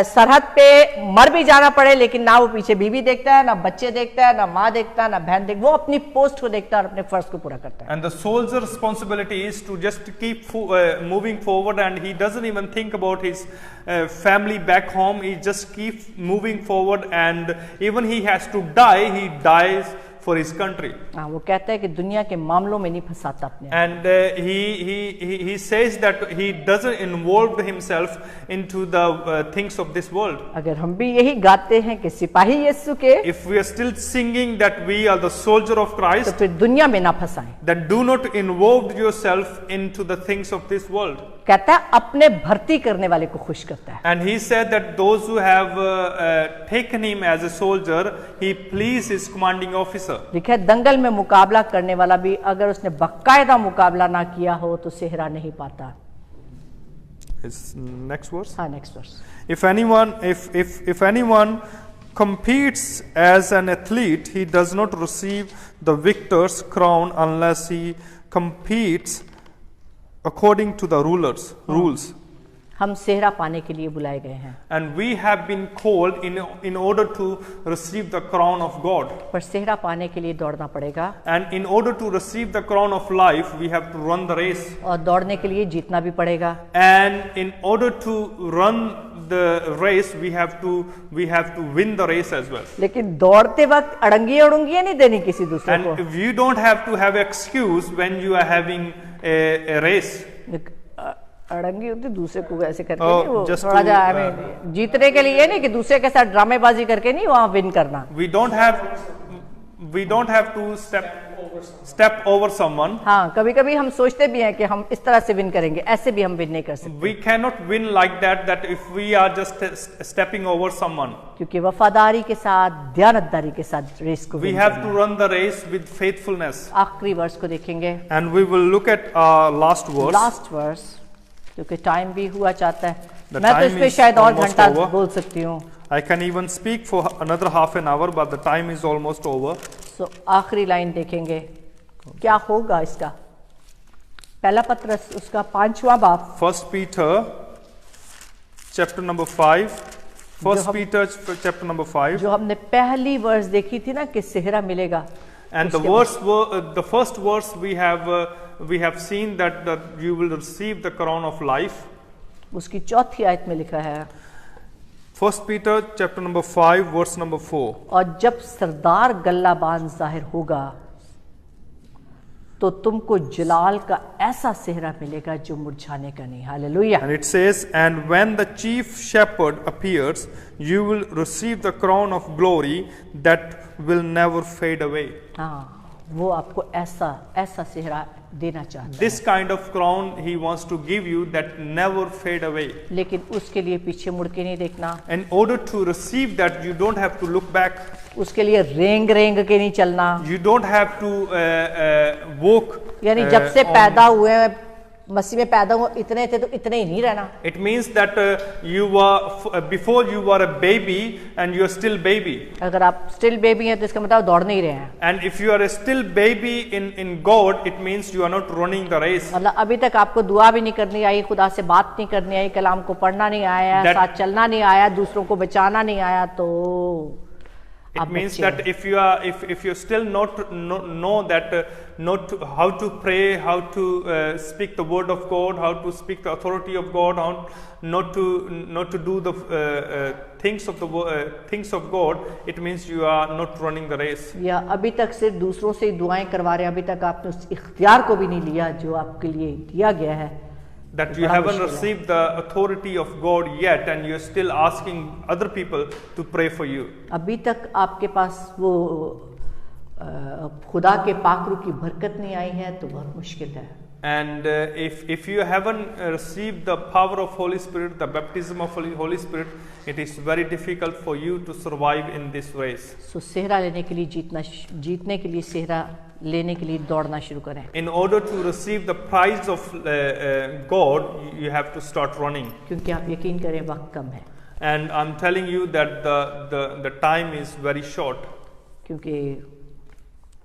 सरहद पे मर भी जाना पड़े, लेकिन ना वो पीछे बीवी देखता है, ना बच्चे देखता है, ना माँ देखता है, ना बहन देखता है, वो अपनी पोस्ट को देखता है और अपने फर्ज को पूरा करता है। And the soldier's responsibility is to just keep moving forward, and he doesn't even think about his family back home. He just keeps moving forward, and even he has to die, he dies for his country. हाँ, वो कहता है कि दुनिया के मामलों में नहीं फंसाता अपने। And he says that he doesn't involve himself into the things of this world. अगर हम भी यही गाते हैं कि सिपाही यीशु के, If we are still singing that we are the soldier of तो Christ, फिर दुनिया में ना फंसाएं। then do not involve yourself into the things of this world. कहता है अपने भर्ती करने वाले को खुश करता है। And he said that those who have taken him as a soldier, he pleased his commanding officer. देखिए दंगल में मुकाबला करने वाला भी अगर उसने बाकायदा मुकाबला ना किया हो तो सेहरा नहीं पाता। Is next verse? हाँ, next verse. If anyone competes as an athlete, he does not receive the victor's crown unless he competes according to the rules. हम सेहरा पाने के लिए बुलाए गए हैं, And we have been called in order to receive the crown of God. पर सेहरा पाने के लिए दौड़ना पड़ेगा, And in order to receive the crown of life, we have to run the race. और दौड़ने के लिए जीतना भी पड़ेगा। And in order to run the race, we have to win the race as well. लेकिन दौड़ते वक्त अड़ंगी अड़ंगियां नहीं देनी किसी दूसरे And को। if you don't have to have excuse when you are having a race. अड़ंगी होती दूसरे को ऐसे करके Oh, नहीं, वो just थोड़ा to, जा हमें जीतने के लिए नहीं कि दूसरे के साथ ड्रामेबाजी करके नहीं वहां विन करना। We don't have to step over someone. हाँ, कभी कभी हम सोचते भी हैं कि हम इस तरह से विन करेंगे, ऐसे भी हम विन नहीं कर सकते, We cannot win like that if we are just stepping over someone. क्योंकि वफादारी के साथ दयानतदारी के साथ रेस को We win have करना to है। run the race with faithfulness. आखिरी वर्ष को देखेंगे, And we will look at our last verse. Last वर्ष, क्योंकि टाइम भी हुआ चाहता है। The मैं तो time इस पे is शायद और almost घंटा over. बोल सकती हूँ। I can even speak for another half an hour, but the time is almost over. सो आखिरी लाइन देखेंगे, क्या होगा इसका। पहला पत्र उसका 5वां बाब, 1 Peter chapter number 5. 1 Peter chapter number 5. जो हमने पहली वर्ष देखी थी ना कि सेहरा मिलेगा, And the first verse we have seen that you will receive the crown of life. उसकी चौथी आयत में लिखा है, 1 Peter chapter number 5 verse number 4. और जब सरदार गल्लाबान जाहिर होगा तो तुमको जलाल का ऐसा सेहरा मिलेगा जो मुरझाने का नहीं। Hallelujah. And it says, and when the chief shepherd appears, you will receive the crown of glory that will never fade away. हाँ, वो आपको ऐसा सेहरा देना चाहता This kind of crown he wants to give you that never fade away. है, लेकिन उसके लिए पीछे मुड़ के नहीं देखना, In order to receive that, you don't have to look back. उसके लिए रेंग रेंग के नहीं चलना, You don't have to walk यानी जब से पैदा हुए मसीह में पैदा हुए इतने थे तो इतने ही नहीं रहना. It means that you were before you were a baby and you are still baby. अगर आप स्टिल बेबी हैं तो इसका मतलब दौड़ नहीं रहे हैं. And if you are still baby in God, it means you are not running the race. मतलब अभी तक आपको दुआ भी नहीं करनी आई, खुदा से बात नहीं करनी आई, कलाम को पढ़ना नहीं आया, साथ चलना नहीं आया, दूसरों को बचाना नहीं आया, तो It means that if you still not know that not how to pray, how to speak the word of God, how to speak the authority of God, how not to do the things of God, it means you are not running the race. या अभी तक सिर्फ दूसरों से दुआएं करवा रहे हैं, अभी तक आपने उस इख्तियार को भी नहीं लिया जो आपके लिए दिया गया है. That you haven't received the authority of God yet, and you're still asking other people to pray for you. अभी तक आपके पास वो खुदा के पाकरू की बरकत नहीं आई है तो बहुत मुश्किल है. And if you haven't received the power of Holy Spirit, the baptism of Holy Spirit, it is very difficult for you to survive in this race. So सेहरा लेने के लिए जीतने के लिए सेहरा लेने के लिए दौड़ना शुरू करें. In order to receive the prize of God, you have to start running. क्योंकि आप यकीन करें वक्त कम है. And I'm telling you that the time is very short. क्योंकि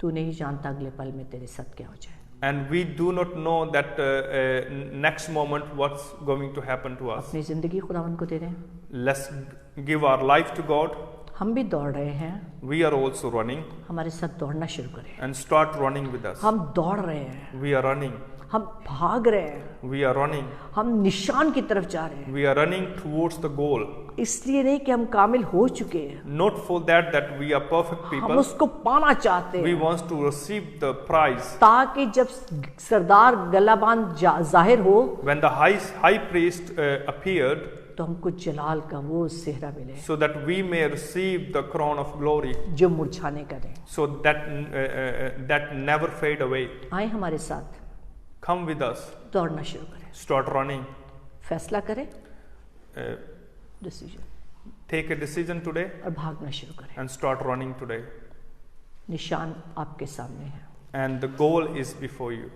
तू नहीं जानता अगले पल में तेरे साथ क्या हो जाए. And we do not know that next moment what's going to happen to us. अपनी जिंदगी खुदावंद को दे दें. Let's give our life to God. हम भी दौड़ रहे हैं. We are also running. हमारे साथ दौड़ना शुरू करें. And start running with us. हम दौड़ रहे हैं. We are running. हम भाग रहे हैं. We are running. हम निशान की तरफ जा रहे हैं. We are running towards the goal. इसलिए नहीं कि हम कामिल हो चुके हैं. Not for that we are perfect people. हम उसको पाना चाहते हैं. We want to receive the prize. ताकि जब सरदार गलाबान जाहिर हो, when the high priest appeared, तो हमको जलाल का वो सेहरा मिले. So that we may receive the crown of glory. जो मुरझाने का नहीं. So that never fade away. आए हमारे साथ. Come with us. दौड़ना शुरू करें. Start running. फैसला करें. Decision. Take a decision today. और भागना शुरू करें. And start running today. निशान आपके सामने है. And the goal is before you.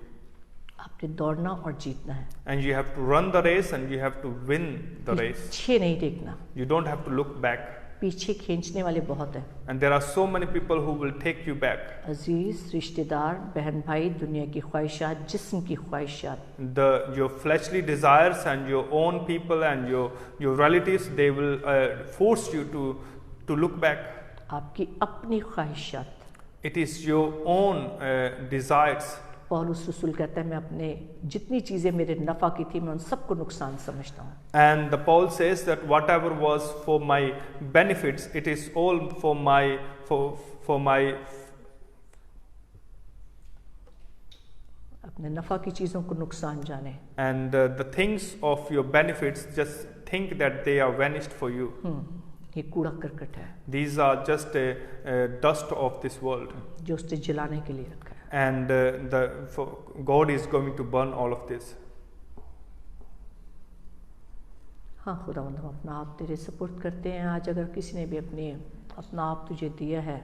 आपने दौड़ना और जीतना है. And you have to run the race and you have to win the race. पीछे नहीं देखना. You don't have to look back. पीछे खींचने वाले बहुत हैं. And there are so many people who will take you back. अजीज रिश्तेदार बहन भाई दुनिया की ख्वाहिशात जिस्म की ख्वाहिशात. Your fleshly desires and your own people and your relatives, they will force you to look back. आपकी अपनी ख्वाहिशात. It is your own desires. पौलुस रसूल कहता है मैं अपने जितनी चीजें मेरे नफा की थी मैं उन सबको नुकसान समझता हूँ. And the Paul says that whatever was for my benefits, it is all for my अपने नफा की चीजों को नुकसान जाने. And the things of your benefits, just think that they are vanished for you. ये कूड़ा करकट है. These are just a dust of this world. जो उसने जलाने के लिए रखा है. And God is going to burn all of this. हाँ खुदावंद हम अपना आप तेरे सपोर्ट करते हैं. आज अगर किसी ने भी अपना आप तुझे दिया है,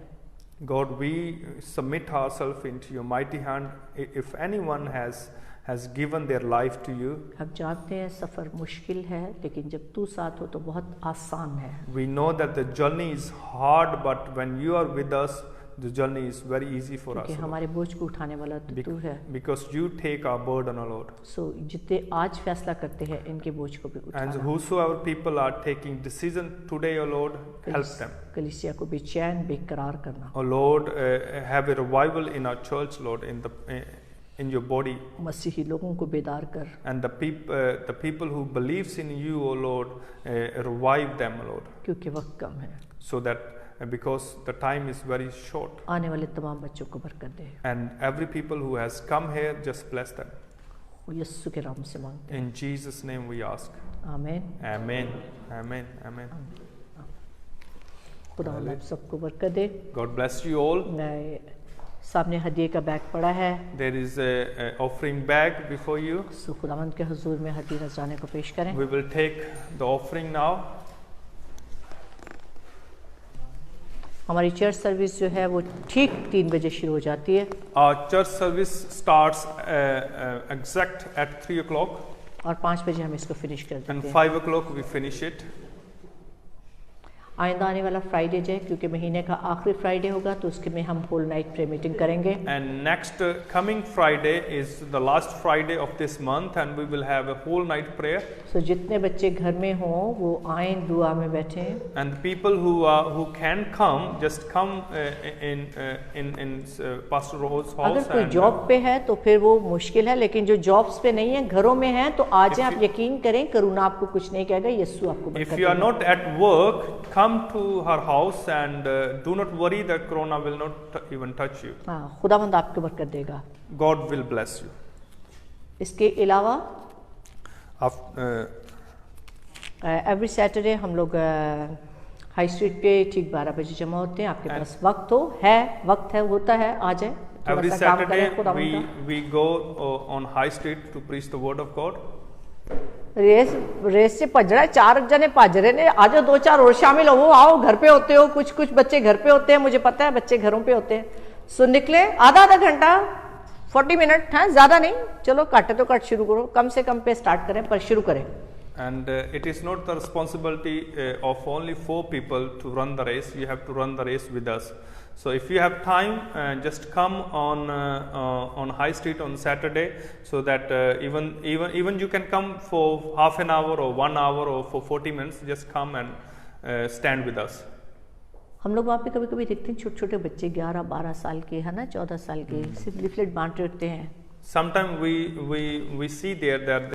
God, we submit ourselves into your mighty hand. If anyone has given their life to you, हम जानते हैं सफर मुश्किल है लेकिन जब तू साथ हो तो बहुत आसान है. we know that the journey is hard, but when you are with us, the journey is very easy for us. कि हमारे बोझ को उठाने वाला तो तू है. Because you take our burden, O Lord. So जितने आज फैसला करते हैं इनके बोझ को भी उठाना. And whosoever people are taking decision today, O Lord, help them. कलीसिया को बेचैन बेकरार करना. O Lord, have a revival in our church, Lord, in your body. मसीही लोगों को बेदार कर. And the people who believes in you, O Lord, revive them, O Lord. क्योंकि वक्त कम है. So that because the time is very short. आने वाले तमाम बच्चों को बरकत दे. And every people who has come here, just bless them. यीशु के नाम से मांगते हैं. In Jesus' name we ask. आमीन. Amen. Amen. Amen. खुदा आप सबको बरकत दे. God bless you all. मैं सामने हदिये का बैग पड़ा है. There is a offering bag before you. सो खुदावंद के हुजूर में हदिये नजराने को पेश करें. We will take the offering now. हमारी चर्च सर्विस जो है वो ठीक 3 बजे शुरू हो जाती है Our church service starts exact at 3 o'clock, और 5 बजे हम इसको फिनिश कर and देते हैं। 5 o'clock we finish it. आइंदा आने वाला फ्राइडे जो है, क्योंकि महीने का आखिरी फ्राइडे होगा, तो उसके में हम होल नाइट प्रे मीटिंग करेंगे। And next coming Friday is the last Friday of this month, and we will have a whole night prayer. सो जितने बच्चे घर में हों वो आए, दुआ में बैठें। And the people who can come, just come in Pastor Rose's house. अगर कोई And, जॉब पे है तो फिर वो मुश्किल है, लेकिन जो जॉब्स पे नहीं है, घरों में है, तो आ जाएं। आप यकीन करें, करुणा आपको कुछ नहीं कहेगा, यीशु आपको if बरकत you are देगा। not at work, come to her house, and do not worry that Corona will not even touch you. हाँ, खुदावंद आपको बरकत देगा। God will bless you. इसके अलावा After, एवरी सैटरडे हम लोग हाई स्ट्रीट पे ठीक 12 बजे जमा होते हैं। आपके पास वक्त होता है, आ जाए। every थोड़ा सा काम Saturday करें खुदावंद का। we go on High Street to preach the word of God. रेस से भज रहा है, 4 जने भज रहे ने, आ जाओ 2-4 और शामिल हो। आओ, घर पे होते हो, कुछ बच्चे घर पे होते हैं, मुझे पता है बच्चे घरों पे होते हैं। सो निकले, आधा घंटा 40 मिनट है, ज्यादा नहीं, चलो घट तो घट शुरू करो, कम से कम पे स्टार्ट करें, पर शुरू करें। And it is not the responsibility of only 4 people to run the race. You have to run the race with us. So if you have time, just come on High Street on Saturday, so that even you can come for half an hour or 1 hour or for 40 minutes. Just come and stand with us. हम लोग वहाँ पे कभी कभी देखते हैं छोटे छोटे बच्चे 11-12 साल के, है ना, 14 साल के, सिर्फ लिफलेट बांट रखते हैं। Sometimes we see there that